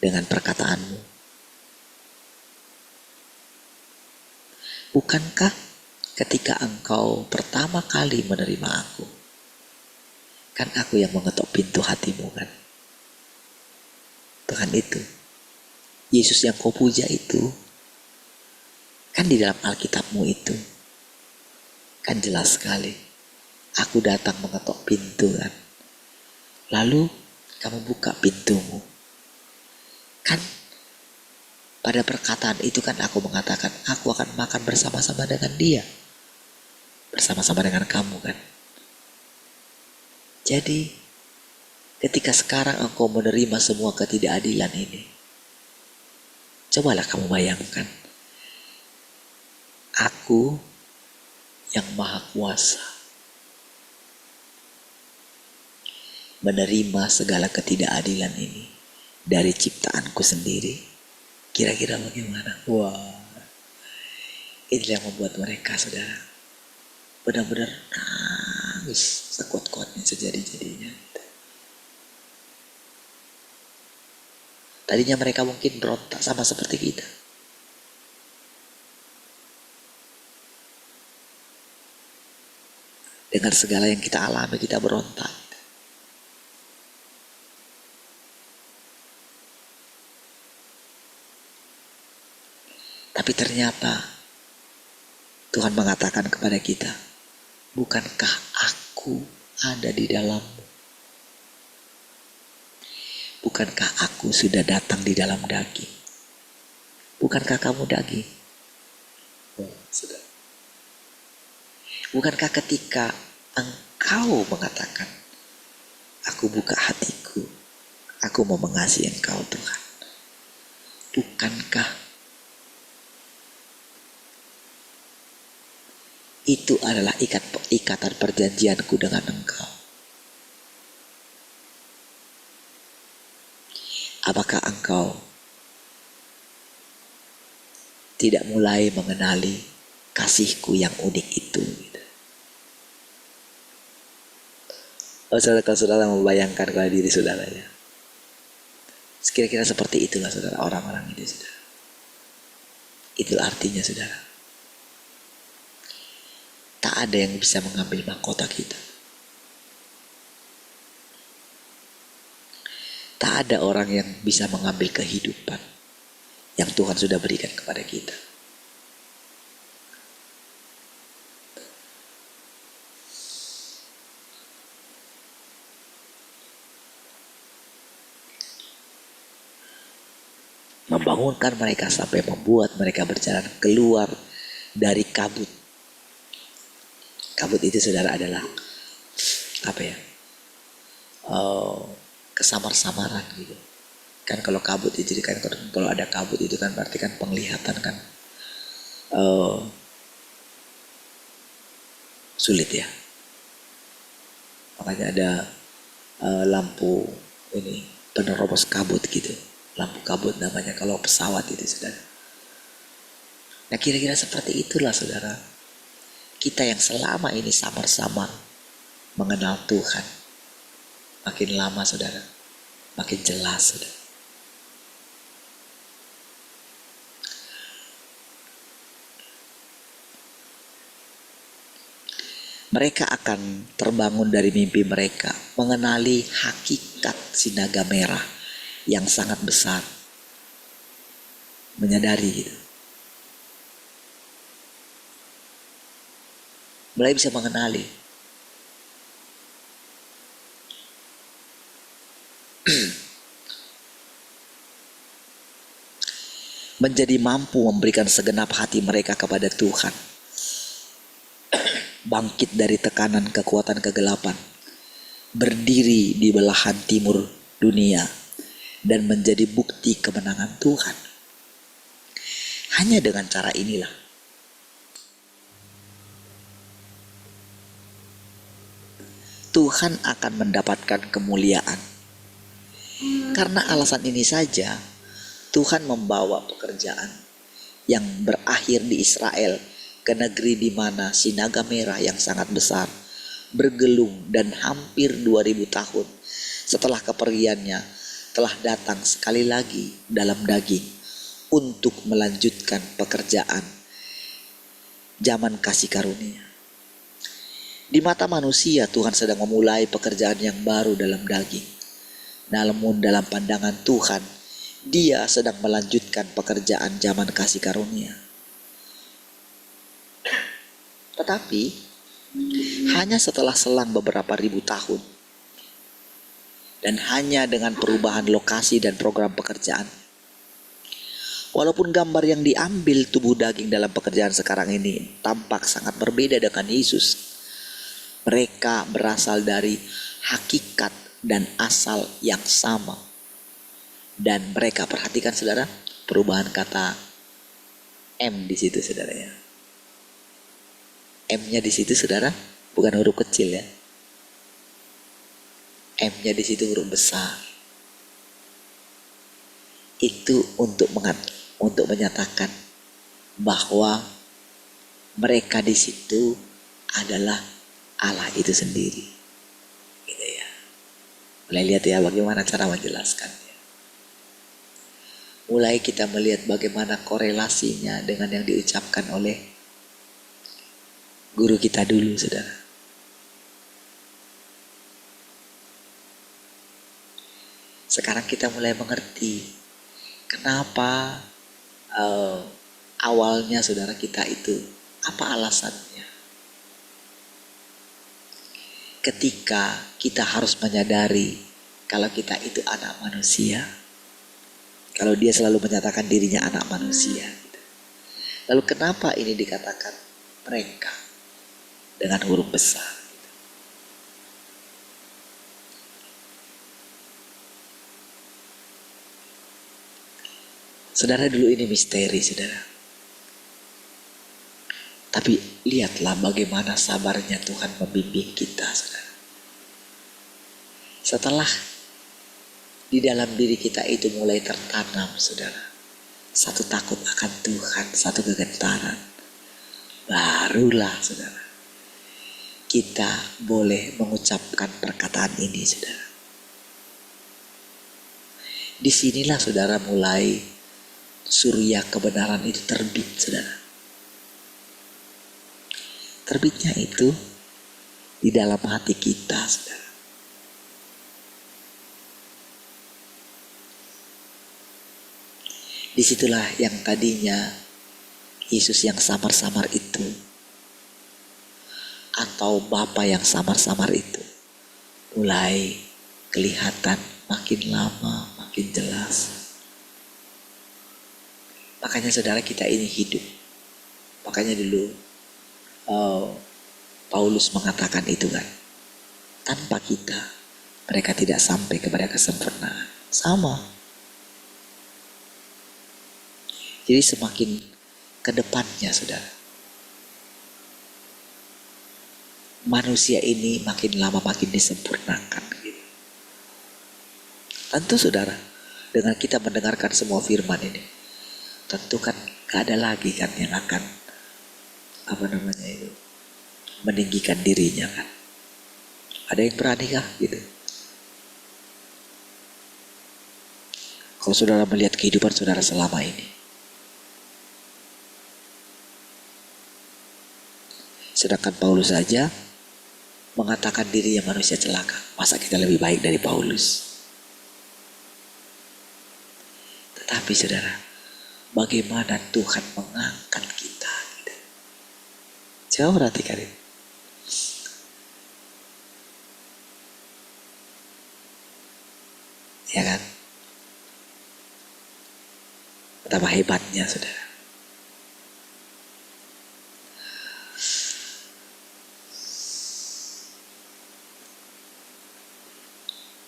dengan perkataanmu. Bukankah ketika engkau pertama kali menerima aku, kan aku yang mengetok pintu hatimu kan? Tuhan itu, Yesus yang kau puja itu, kan di dalam Alkitabmu itu, kan jelas sekali. Aku datang mengetok pintu kan. Lalu kamu buka pintumu. Kan pada perkataan itu kan aku mengatakan, aku akan makan bersama-sama dengan dia. Bersama-sama dengan kamu kan. Jadi ketika sekarang engkau menerima semua ketidakadilan ini, cobalah kamu bayangkan, aku yang maha kuasa menerima segala ketidakadilan ini dari ciptaanku sendiri. Kira-kira bagaimana? Wah, inilah yang membuat mereka, saudara, benar-benar nangis sekuat-kuatnya, sejadi-jadinya. Tadinya mereka mungkin berontak sama seperti kita. Dengan segala yang kita alami, kita berontak. Tapi ternyata Tuhan mengatakan kepada kita, Bukankah aku ada di dalammu? Bukankah aku sudah datang di dalam daging? Bukankah kamu daging? Sudah. Bukankah ketika engkau mengatakan, aku buka hatiku, aku mau mengasihi engkau Tuhan. Bukankah itu adalah ikatan perjanjianku dengan engkau? Apakah engkau tidak mulai mengenali kasihku yang unik itu? Kalau saudara membayangkan kepada diri saudaranya, kira-kira seperti itulah saudara orang-orang ini saudara. Itu artinya saudara, tak ada yang bisa mengambil mahkota kita. Tak ada orang yang bisa mengambil kehidupan yang Tuhan sudah berikan kepada kita. Membangunkan mereka sampai membuat mereka berjalan keluar dari kabut. Kabut itu saudara adalah apa ya? Kesamar-samaran gitu. Kan kalau kabut itu kan, kalau ada kabut itu kan berarti kan penglihatan kan sulit ya. Makanya ada lampu ini penerobos kabut gitu. Lampu kabut namanya kalau pesawat itu saudara. Nah kira-kira seperti itulah saudara. Kita yang selama ini samar-samar mengenal Tuhan. Makin lama saudara, makin jelas saudara. Mereka akan terbangun dari mimpi mereka, mengenali hakikat si naga merah yang sangat besar. Menyadari gitu. Mulai bisa mengenali. Menjadi mampu memberikan segenap hati mereka kepada Tuhan. Bangkit dari tekanan kekuatan kegelapan. Berdiri di belahan timur dunia. Dan menjadi bukti kemenangan Tuhan. Hanya dengan cara inilah Tuhan akan mendapatkan kemuliaan. Karena alasan ini saja Tuhan membawa pekerjaan yang berakhir di Israel ke negeri di mana si naga merah yang sangat besar bergelung dan hampir 2000 tahun setelah kepergiannya telah datang sekali lagi dalam daging untuk melanjutkan pekerjaan zaman kasih karunia. Di mata manusia Tuhan sedang memulai pekerjaan yang baru dalam daging. Namun dalam pandangan Tuhan, Dia sedang melanjutkan pekerjaan zaman kasih karunia. Tetapi hanya setelah selang beberapa ribu tahun dan hanya dengan perubahan lokasi dan program pekerjaan. Walaupun gambar yang diambil tubuh daging dalam pekerjaan sekarang ini tampak sangat berbeda dengan Yesus, mereka berasal dari hakikat dan asal yang sama. Dan mereka, perhatikan saudara, perubahan kata M di situ saudara ya. M-nya di situ saudara bukan huruf kecil ya. M-nya di situ huruf besar. Itu untuk menyatakan bahwa mereka di situ adalah Allah itu sendiri. Gitu ya. Mulai lihat ya bagaimana cara menjelaskannya. Mulai kita melihat bagaimana korelasinya dengan yang diucapkan oleh guru kita dulu saudara. Sekarang kita mulai mengerti kenapa awalnya saudara kita itu, apa alasannya. ketika kita harus menyadari kalau kita itu anak manusia. Kalau dia selalu menyatakan dirinya anak manusia. Lalu kenapa ini dikatakan mereka dengan huruf besar? Saudara, dulu ini misteri, saudara. Tapi lihatlah bagaimana sabarnya Tuhan membimbing kita, saudara. Setelah di dalam diri kita itu mulai tertanam, saudara, satu takut akan Tuhan, satu kegentaran, barulah, saudara, kita boleh mengucapkan perkataan ini, saudara. Disinilah, saudara, mulai surya kebenaran itu terbit, saudara. Terbitnya itu di dalam hati kita, saudara. Disitulah yang tadinya Yesus yang samar-samar itu, atau Bapa yang samar-samar itu, mulai kelihatan makin lama, makin jelas. Makanya saudara, kita ini hidup. Makanya dulu Paulus mengatakan itu kan, tanpa kita mereka tidak sampai kepada kesempurnaan. Sama. Jadi semakin ke depannya, saudara, manusia ini makin lama makin disempurnakan gitu. Tentu saudara, dengan kita mendengarkan semua firman ini, tentu kan gak ada lagi kan yang akan meninggikan dirinya kan. Ada yang berani kah gitu? Kalau saudara melihat kehidupan saudara selama ini, sedangkan Paulus saja mengatakan dirinya manusia celaka, masa kita lebih baik dari Paulus? Tetapi saudara, bagaimana Tuhan mengangkat kita gitu. Coba perhatikan ini. Ya kan? Betapa hebatnya, saudara.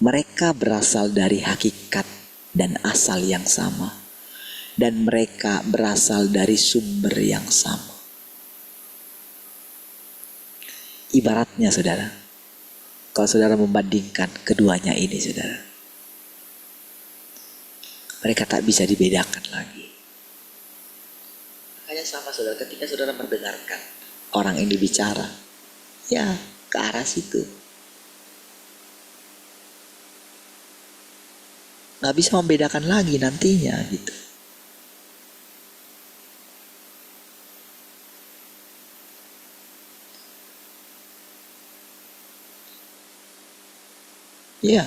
Mereka berasal dari hakikat dan asal yang sama, dan mereka berasal dari sumber yang sama. Ibaratnya, saudara, kalau saudara membandingkan keduanya ini, saudara, mereka tak bisa dibedakan lagi. Makanya sama, saudara, ketika saudara mendengarkan orang ini bicara, ya ke arah situ. Gak bisa membedakan lagi nantinya gitu. Iya.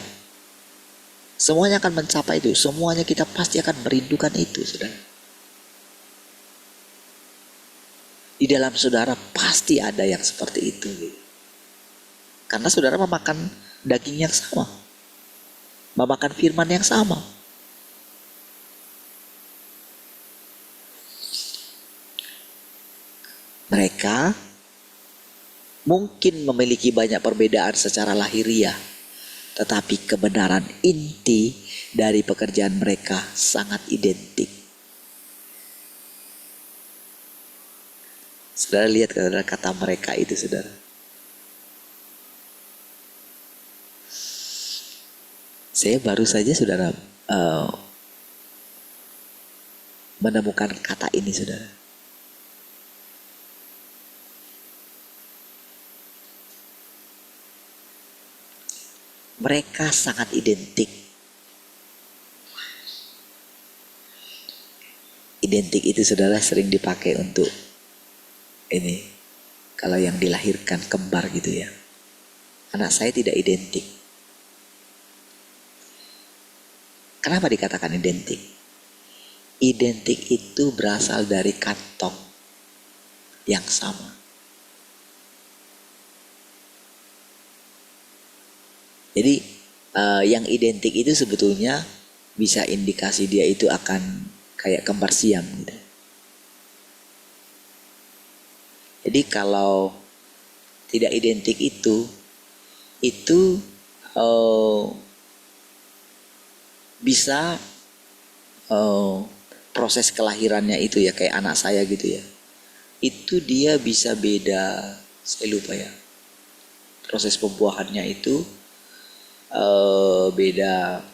Semuanya akan mencapai itu. Semuanya kita pasti akan merindukan itu, saudara. Di dalam saudara pasti ada yang seperti itu gitu. Karena saudara memakan daging yang sama, memakan firman yang sama. Mereka mungkin memiliki banyak perbedaan secara lahiriah, tetapi kebenaran inti dari pekerjaan mereka sangat identik. Saudara lihat kata mereka itu, saudara. Saya baru saja, saudara, menemukan kata ini, saudara. Mereka sangat identik. Identik itu, saudara, sering dipakai untuk ini, kalau yang dilahirkan kembar gitu ya. Anak saya tidak identik. Kenapa dikatakan identik? Identik itu berasal dari kantong yang sama. Jadi yang identik itu sebetulnya bisa indikasi dia itu akan kayak kembar siam gitu. Jadi kalau tidak identik itu bisa proses kelahirannya itu ya kayak anak saya gitu ya. Itu dia bisa beda, saya lupa ya. Proses pembuahannya itu beda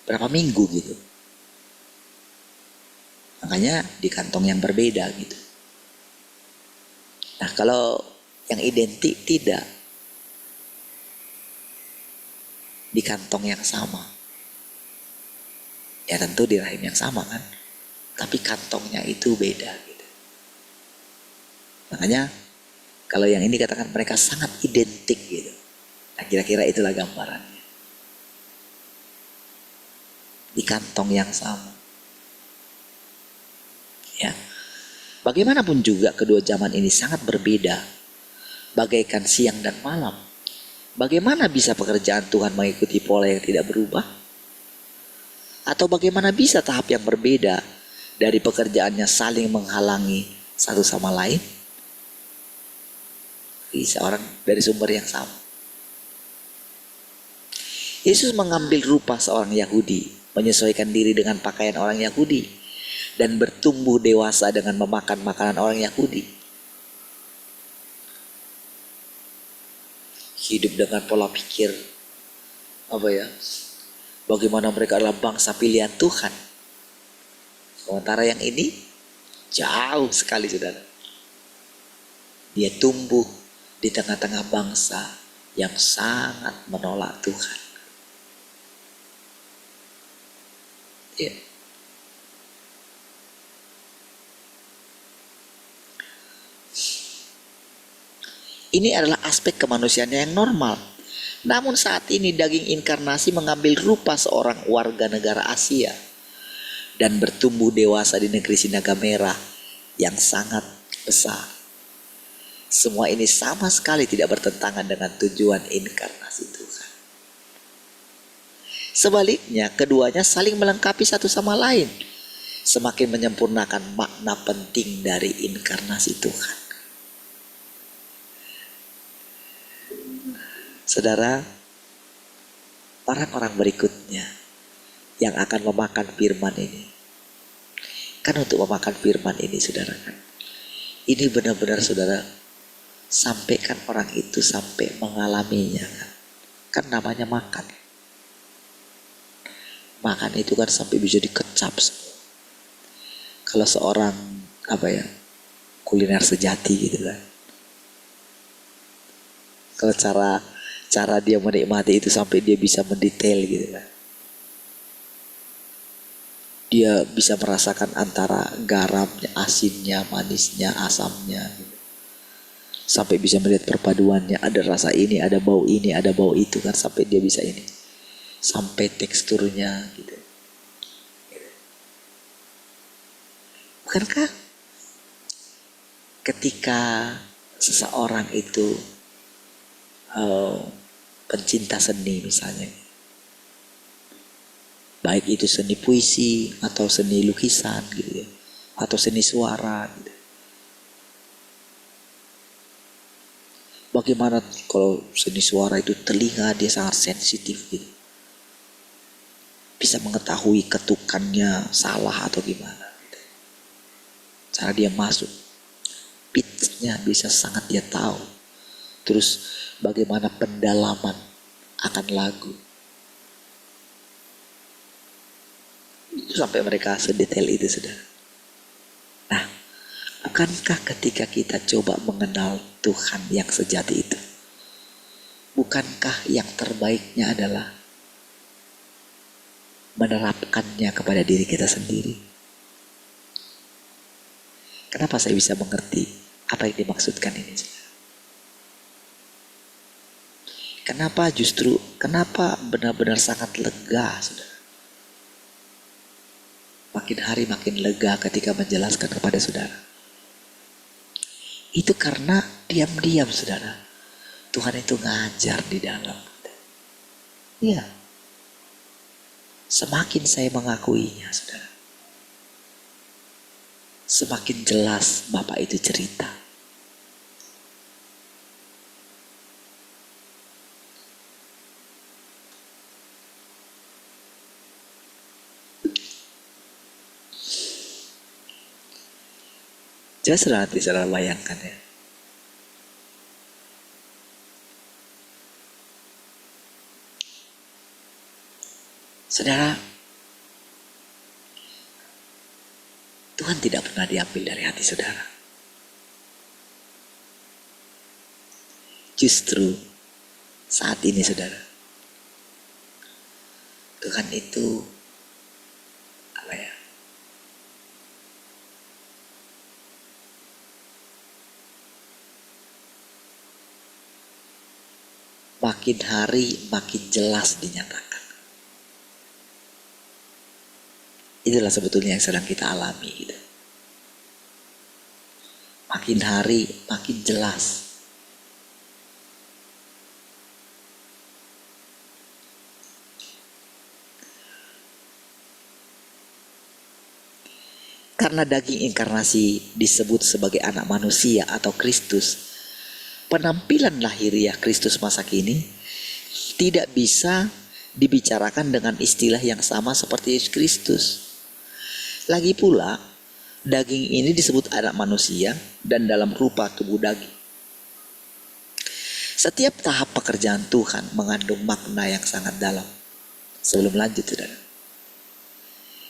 berapa minggu gitu. Makanya di kantong yang berbeda gitu. Nah kalau yang identik tidak, di kantong yang sama. Ya tentu di rahim yang sama kan, tapi kantongnya itu beda gitu. Makanya kalau yang ini katakan mereka sangat identik gitu. Nah kira-kira itulah gambarannya. Di kantong yang sama. Ya. Bagaimanapun juga kedua zaman ini sangat berbeda. Bagaikan siang dan malam. Bagaimana bisa pekerjaan Tuhan mengikuti pola yang tidak berubah? Atau bagaimana bisa tahap yang berbeda dari pekerjaannya saling menghalangi satu sama lain? Bisa orang dari sumber yang sama. Yesus mengambil rupa seorang Yahudi, menyesuaikan diri dengan pakaian orang Yahudi, dan bertumbuh dewasa dengan memakan makanan orang Yahudi. Hidup dengan pola pikir bagaimana mereka adalah bangsa pilihan Tuhan. Sementara yang ini jauh sekali saudara. Dia tumbuh di tengah-tengah bangsa yang sangat menolak Tuhan. Ya. Ini adalah aspek kemanusiaannya yang normal. Namun saat ini daging inkarnasi mengambil rupa seorang warga negara Asia dan bertumbuh dewasa di negeri Sinaga Merah yang sangat besar. Semua ini sama sekali tidak bertentangan dengan tujuan inkarnasi Tuhan. Sebaliknya, keduanya saling melengkapi satu sama lain, semakin menyempurnakan makna penting dari inkarnasi Tuhan. Saudara, orang-orang berikutnya yang akan memakan firman ini, kan untuk memakan firman ini saudara kan, ini benar-benar saudara sampaikan orang itu sampai mengalaminya kan namanya makan. Makan itu kan sampai bisa dikecap semua. Kalau seorang kuliner sejati gitu kan, kalau cara dia menikmati itu sampai dia bisa mendetail gitu kan. Dia bisa merasakan antara garamnya, asinnya, manisnya, asamnya gitu. Sampai bisa melihat perpaduannya, ada rasa ini, ada bau ini, ada bau itu kan, sampai dia bisa ini. Sampai teksturnya gitu. Bukankah ketika seseorang itu pencinta seni misalnya, baik itu seni puisi atau seni lukisan gitu ya, atau seni suara gitu. Bagaimana kalau seni suara itu telinga dia sangat sensitif gitu. Bisa mengetahui ketukannya salah atau gimana gitu. Cara dia masuk, pitch-nya bisa sangat dia tahu. Terus bagaimana pendalaman akan lagu. Itu sampai mereka sedetail itu sudah. Nah, bukankah ketika kita coba mengenal Tuhan yang sejati itu, bukankah yang terbaiknya adalah menerapkannya kepada diri kita sendiri? Kenapa saya bisa mengerti apa yang dimaksudkan ini? Kenapa benar-benar sangat lega, saudara? Makin hari makin lega ketika menjelaskan kepada saudara. Itu karena diam-diam saudara, Tuhan itu ngajar di dalam. Iya. Semakin saya mengakuinya, saudara, semakin jelas Bapak itu cerita. Coba saudara nanti saudara bayangkan ya. Saudara, Tuhan tidak pernah diambil dari hati saudara. Justru saat ini saudara, Tuhan itu apa ya? Makin hari makin jelas dinyatakan. Itulah sebetulnya yang sedang kita alami gitu. Makin hari makin jelas. Karena daging inkarnasi disebut sebagai anak manusia atau Kristus, penampilan lahiriah Kristus masa kini tidak bisa dibicarakan dengan istilah yang sama seperti Yesus Kristus. Lagi pula, daging ini disebut anak manusia dan dalam rupa tubuh daging. Setiap tahap pekerjaan Tuhan mengandung makna yang sangat dalam. Sebelum lanjut,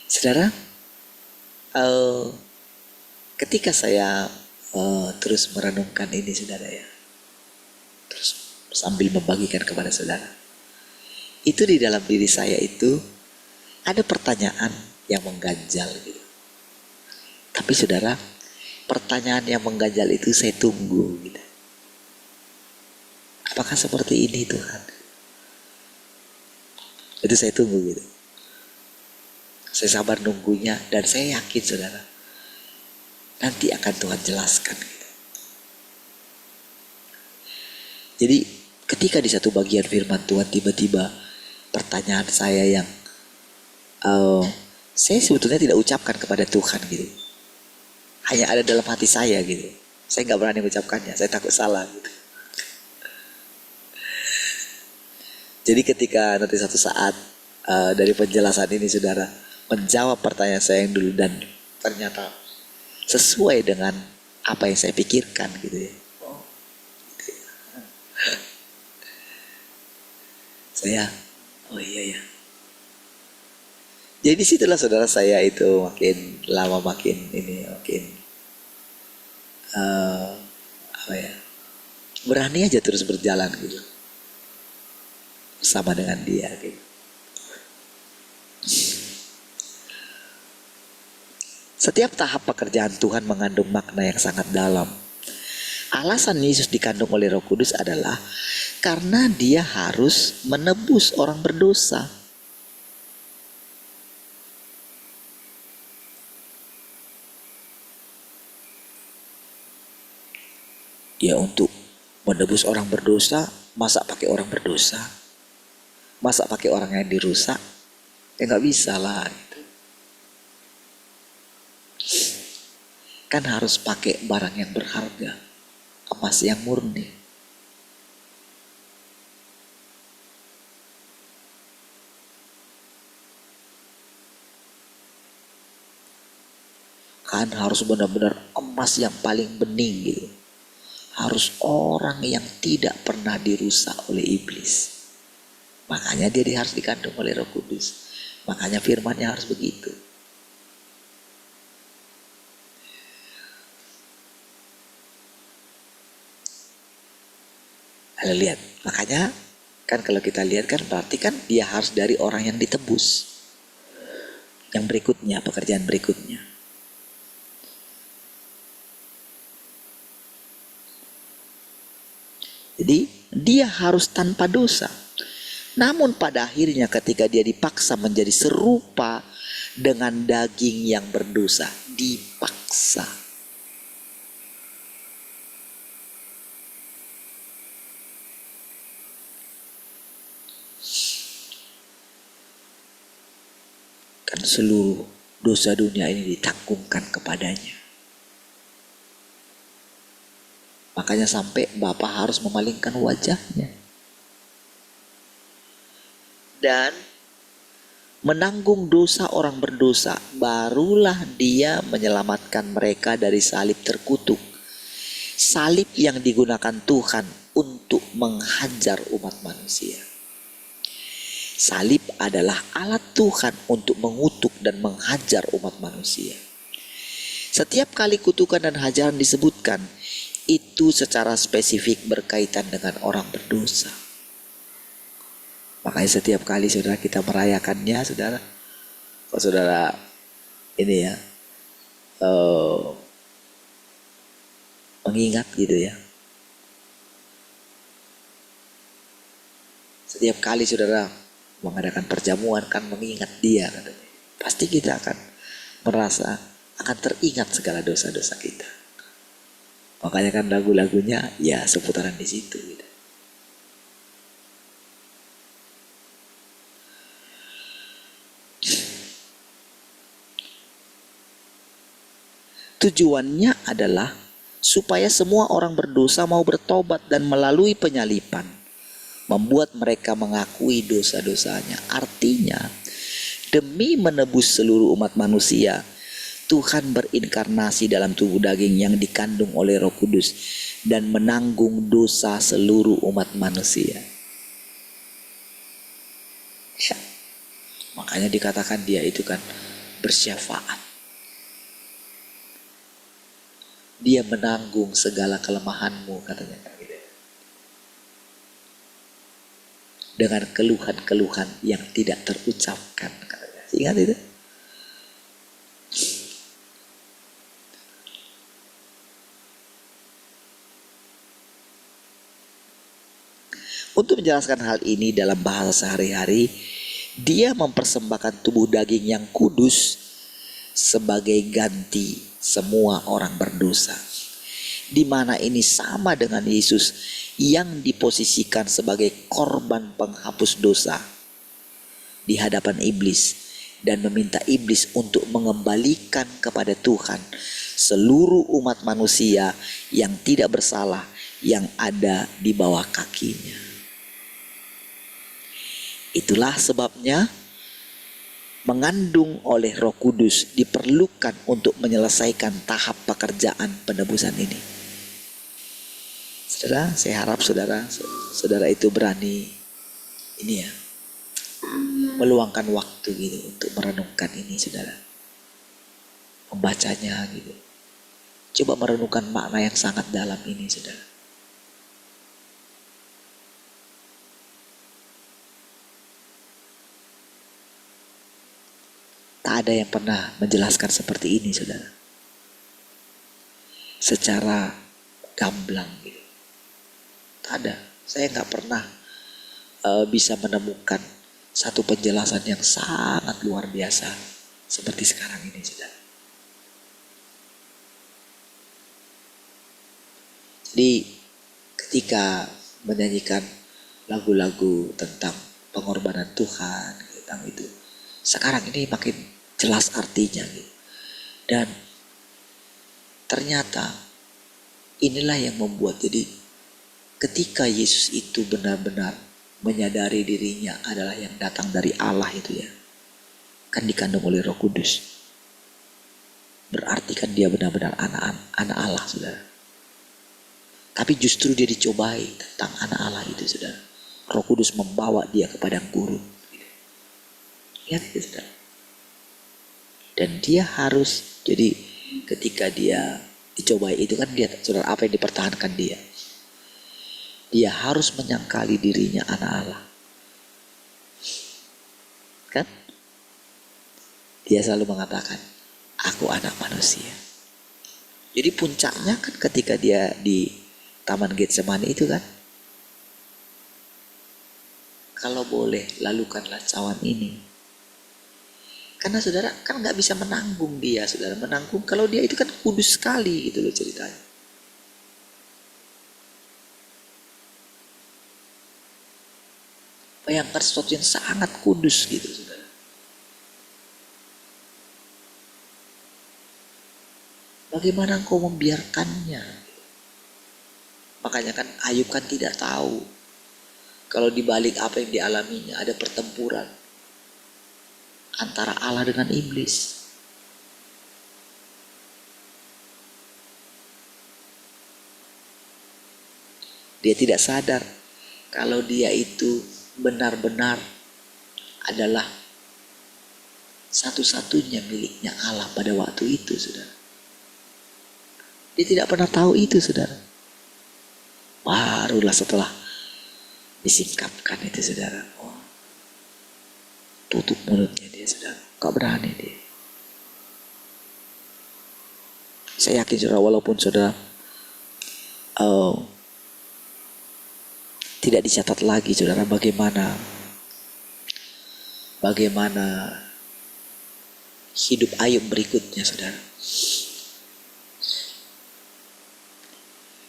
saudara, ketika saya terus merenungkan ini, saudara ya, terus sambil membagikan kepada saudara, itu di dalam diri saya itu ada pertanyaan yang mengganjal gitu. Tapi saudara, pertanyaan yang mengganjal itu saya tunggu gitu. Apakah seperti ini Tuhan? Itu saya tunggu gitu. Saya sabar nunggunya dan saya yakin saudara, nanti akan Tuhan jelaskan gitu. Jadi ketika di satu bagian firman Tuhan tiba-tiba pertanyaan saya yang saya sebetulnya tidak ucapkan kepada Tuhan gitu, hanya ada dalam hati saya gitu. Saya nggak berani mengucapkannya, saya takut salah gitu. Jadi ketika nanti satu saat dari penjelasan ini saudara menjawab pertanyaan saya yang dulu dan ternyata sesuai dengan apa yang saya pikirkan gitu ya. Saya, oh iya ya. Jadi disitulah saudara saya itu makin lama makin ini makin apa ya, berani aja terus berjalan gitu bersama dengan dia gitu. Setiap tahap pekerjaan Tuhan mengandung makna yang sangat dalam. Alasan Yesus dikandung oleh Roh Kudus adalah karena dia harus menebus orang berdosa. Ya untuk menebus orang berdosa, masa pakai orang berdosa? Masa pakai orang yang dirusak? Ya nggak bisa lah. Gitu. Kan harus pakai barang yang berharga, emas yang murni. Kan harus benar-benar emas yang paling bening gitu. Harus orang yang tidak pernah dirusak oleh iblis. Makanya dia harus dikandung oleh Roh Kudus. Makanya firman-Nya harus begitu. Lalu lihat, makanya kan kalau kita lihat kan berarti kan dia harus dari orang yang ditebus. Yang berikutnya, pekerjaan berikutnya. Jadi dia harus tanpa dosa. Namun pada akhirnya ketika dia dipaksa menjadi serupa dengan daging yang berdosa, dipaksa. seluruh dosa dunia ini ditanggungkan kepadanya. Makanya sampai Bapa harus memalingkan wajahnya. Dan menanggung dosa orang berdosa, barulah dia menyelamatkan mereka dari salib terkutuk. Salib yang digunakan Tuhan untuk menghajar umat manusia. Salib adalah alat Tuhan untuk mengutuk dan menghajar umat manusia. Setiap kali kutukan dan hajaran disebutkan, itu secara spesifik berkaitan dengan orang berdosa. Makanya setiap kali saudara kita merayakannya, saudara, kalau saudara ini ya mengingat gitu ya. Setiap kali saudara mengadakan perjamuan kan mengingat dia katanya. Pasti kita akan merasa akan teringat segala dosa-dosa kita. Makanya kan lagu-lagunya ya seputaran di situ gitu. Tujuannya adalah supaya semua orang berdosa mau bertobat dan melalui penyalipan membuat mereka mengakui dosa-dosanya. Artinya demi menebus seluruh umat manusia, Tuhan berinkarnasi dalam tubuh daging yang dikandung oleh Roh Kudus dan menanggung dosa seluruh umat manusia. Ya. Makanya dikatakan dia itu kan bersyafaat. Dia menanggung segala kelemahanmu katanya kan gitu. Dengan keluhan-keluhan yang tidak terucapkan katanya. Ingat itu? Untuk menjelaskan hal ini dalam bahasa sehari-hari, dia mempersembahkan tubuh daging yang kudus sebagai ganti semua orang berdosa. Di mana ini sama dengan Yesus yang diposisikan sebagai korban penghapus dosa di hadapan iblis dan meminta iblis untuk mengembalikan kepada Tuhan seluruh umat manusia yang tidak bersalah yang ada di bawah kakinya. Itulah sebabnya mengandung oleh Roh Kudus diperlukan untuk menyelesaikan tahap pekerjaan penebusan ini. Saudara, saya harap saudara itu berani ini ya, meluangkan waktu gitu untuk merenungkan ini saudara. Membacanya gitu. Coba merenungkan makna yang sangat dalam ini saudara. Tak ada yang pernah menjelaskan seperti ini saudara. Secara gamblang gitu. Tak ada. Saya gak pernah bisa menemukan satu penjelasan yang sangat luar biasa seperti sekarang ini saudara. Jadi ketika menyanyikan lagu-lagu tentang pengorbanan Tuhan tentang itu, sekarang ini makin jelas artinya gitu. Dan ternyata inilah yang membuat jadi ketika Yesus itu benar-benar menyadari dirinya adalah yang datang dari Allah itu ya, kan dikandung oleh Roh Kudus, berarti kan dia benar-benar anak Allah saudara. Tapi justru dia dicobai tentang anak Allah itu saudara. Roh Kudus membawa dia ke padang gurun. Lihat itu saudara. Dan dia harus, jadi ketika dia dicobai itu kan dia saudara, apa yang dipertahankan dia? Dia harus menyangkali dirinya anak Allah. Kan? Dia selalu mengatakan, aku anak manusia. Jadi puncaknya kan ketika dia di Taman Getsemani itu kan, kalau boleh lalukanlah cawan ini. Karena saudara kan gak bisa menanggung dia saudara. Menanggung kalau dia itu kan kudus sekali gitu loh ceritanya. Bayangkan sesuatu yang sangat kudus gitu saudara. Bagaimana engkau membiarkannya? Makanya kan Ayub kan tidak tahu kalau di balik apa yang dialaminya ada pertempuran antara Allah dengan iblis. Dia tidak sadar kalau dia itu benar-benar adalah satu-satunya miliknya Allah pada waktu itu, saudara. Dia tidak pernah tahu itu, saudara. Barulah setelah disingkapkan itu, saudara. Oh, tutup mulutnya dia, saudara. Gak berani dia. Saya yakin, saudara, walaupun saudara tidak dicatat lagi, saudara, bagaimana hidup Ayub berikutnya, saudara.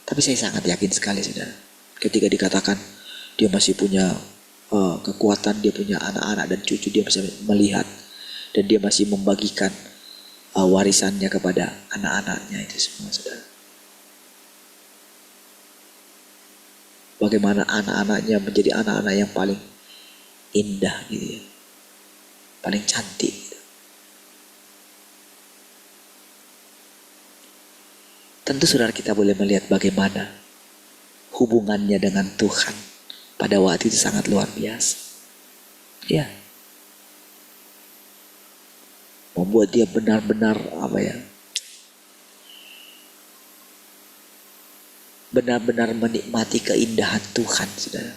Tapi saya sangat yakin sekali, saudara, ketika dikatakan dia masih punya kekuatan, dia punya anak-anak dan cucu, dia bisa melihat dan dia masih membagikan warisannya kepada anak-anaknya itu semua, saudara. Bagaimana anak-anaknya menjadi anak-anak yang paling indah gitu ya, paling cantik gitu. Tentu saudara kita boleh melihat bagaimana hubungannya dengan Tuhan pada waktu itu sangat luar biasa. Ya. Membuat dia benar-benar benar-benar menikmati keindahan Tuhan, saudara.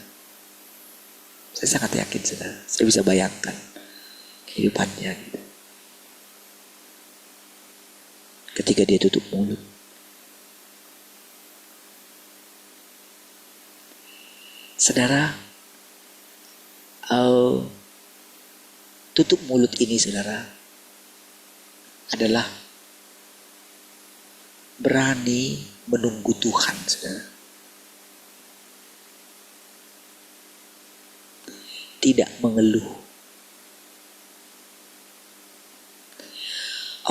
Saya sangat yakin, saudara. Saya bisa bayangkan kehidupannya gitu. Ketika dia tutup mulut. Saudara, tutup mulut ini, saudara, adalah berani menunggu Tuhan, saudara. Tidak mengeluh.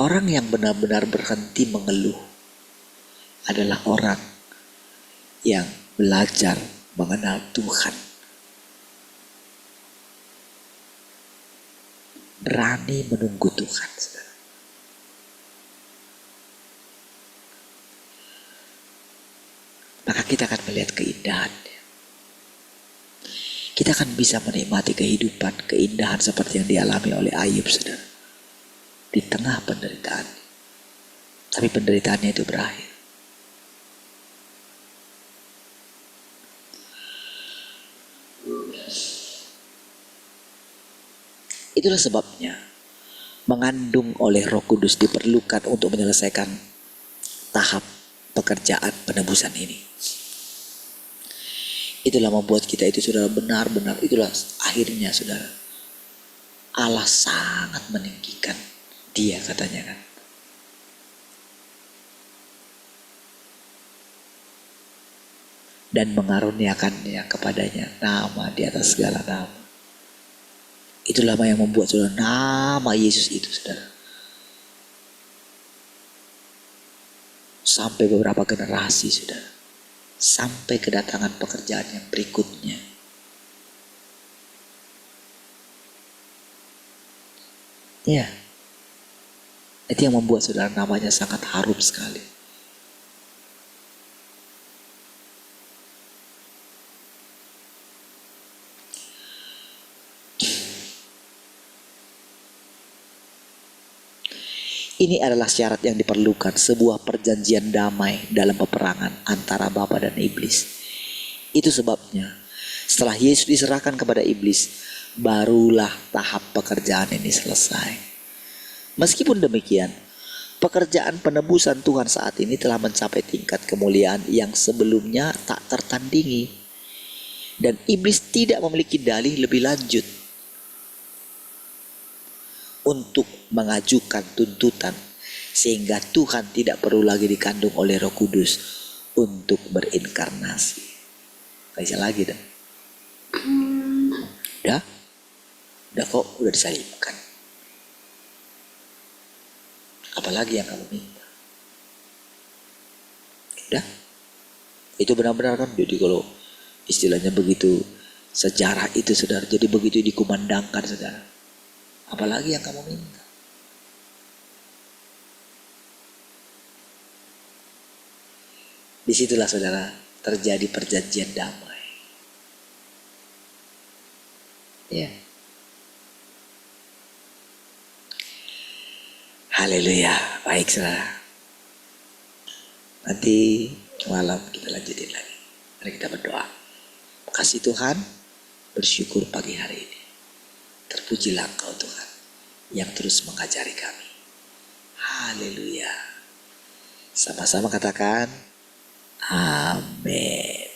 Orang yang benar-benar berhenti mengeluh adalah orang yang belajar mengenal Tuhan. Berani menunggu Tuhan, saudara. Maka kita akan melihat keindahannya. Kita akan bisa menikmati kehidupan, keindahan seperti yang dialami oleh Ayub, saudara. Di tengah penderitaan. Tapi penderitaannya itu berakhir. Itulah sebabnya mengandung oleh Roh Kudus diperlukan untuk menyelesaikan tahap pekerjaan penebusan ini. Itulah membuat kita itu, saudara, benar-benar, itulah akhirnya, saudara, Allah sangat meninggikan dia, katanya kan. Dan mengaruniakannya kepadanya nama di atas segala nama. Itulah yang membuat, saudara, nama Yesus itu, saudara, sampai beberapa generasi, saudara, sampai kedatangan pekerjaan yang berikutnya. Ya, itu yang membuat, saudara, namanya sangat harum sekali. Ini adalah syarat yang diperlukan sebuah perjanjian damai dalam peperangan antara Bapa dan iblis. Itu sebabnya setelah Yesus diserahkan kepada iblis, barulah tahap pekerjaan ini selesai. Meskipun demikian, pekerjaan penebusan Tuhan saat ini telah mencapai tingkat kemuliaan yang sebelumnya tak tertandingi. Dan iblis tidak memiliki dalih lebih lanjut untuk mengajukan tuntutan, sehingga Tuhan tidak perlu lagi dikandung oleh Roh Kudus untuk berinkarnasi. Gak bisa lagi dah. Udah kok, udah disalibkan. Apalagi yang kamu minta? Udah. Itu benar-benar kan. Jadi kalau istilahnya begitu sejarah itu saudara, jadi begitu dikumandangkan saudara, apalagi yang kamu minta. Disitulah saudara terjadi perjanjian damai. Ya. Haleluya. Baik saudara. Nanti malam kita lanjutin lagi. Mari kita berdoa. Kasih Tuhan, bersyukur pagi hari ini. Terpujilah Engkau Tuhan yang terus mengajari kami. Haleluya. Sama-sama katakan amin.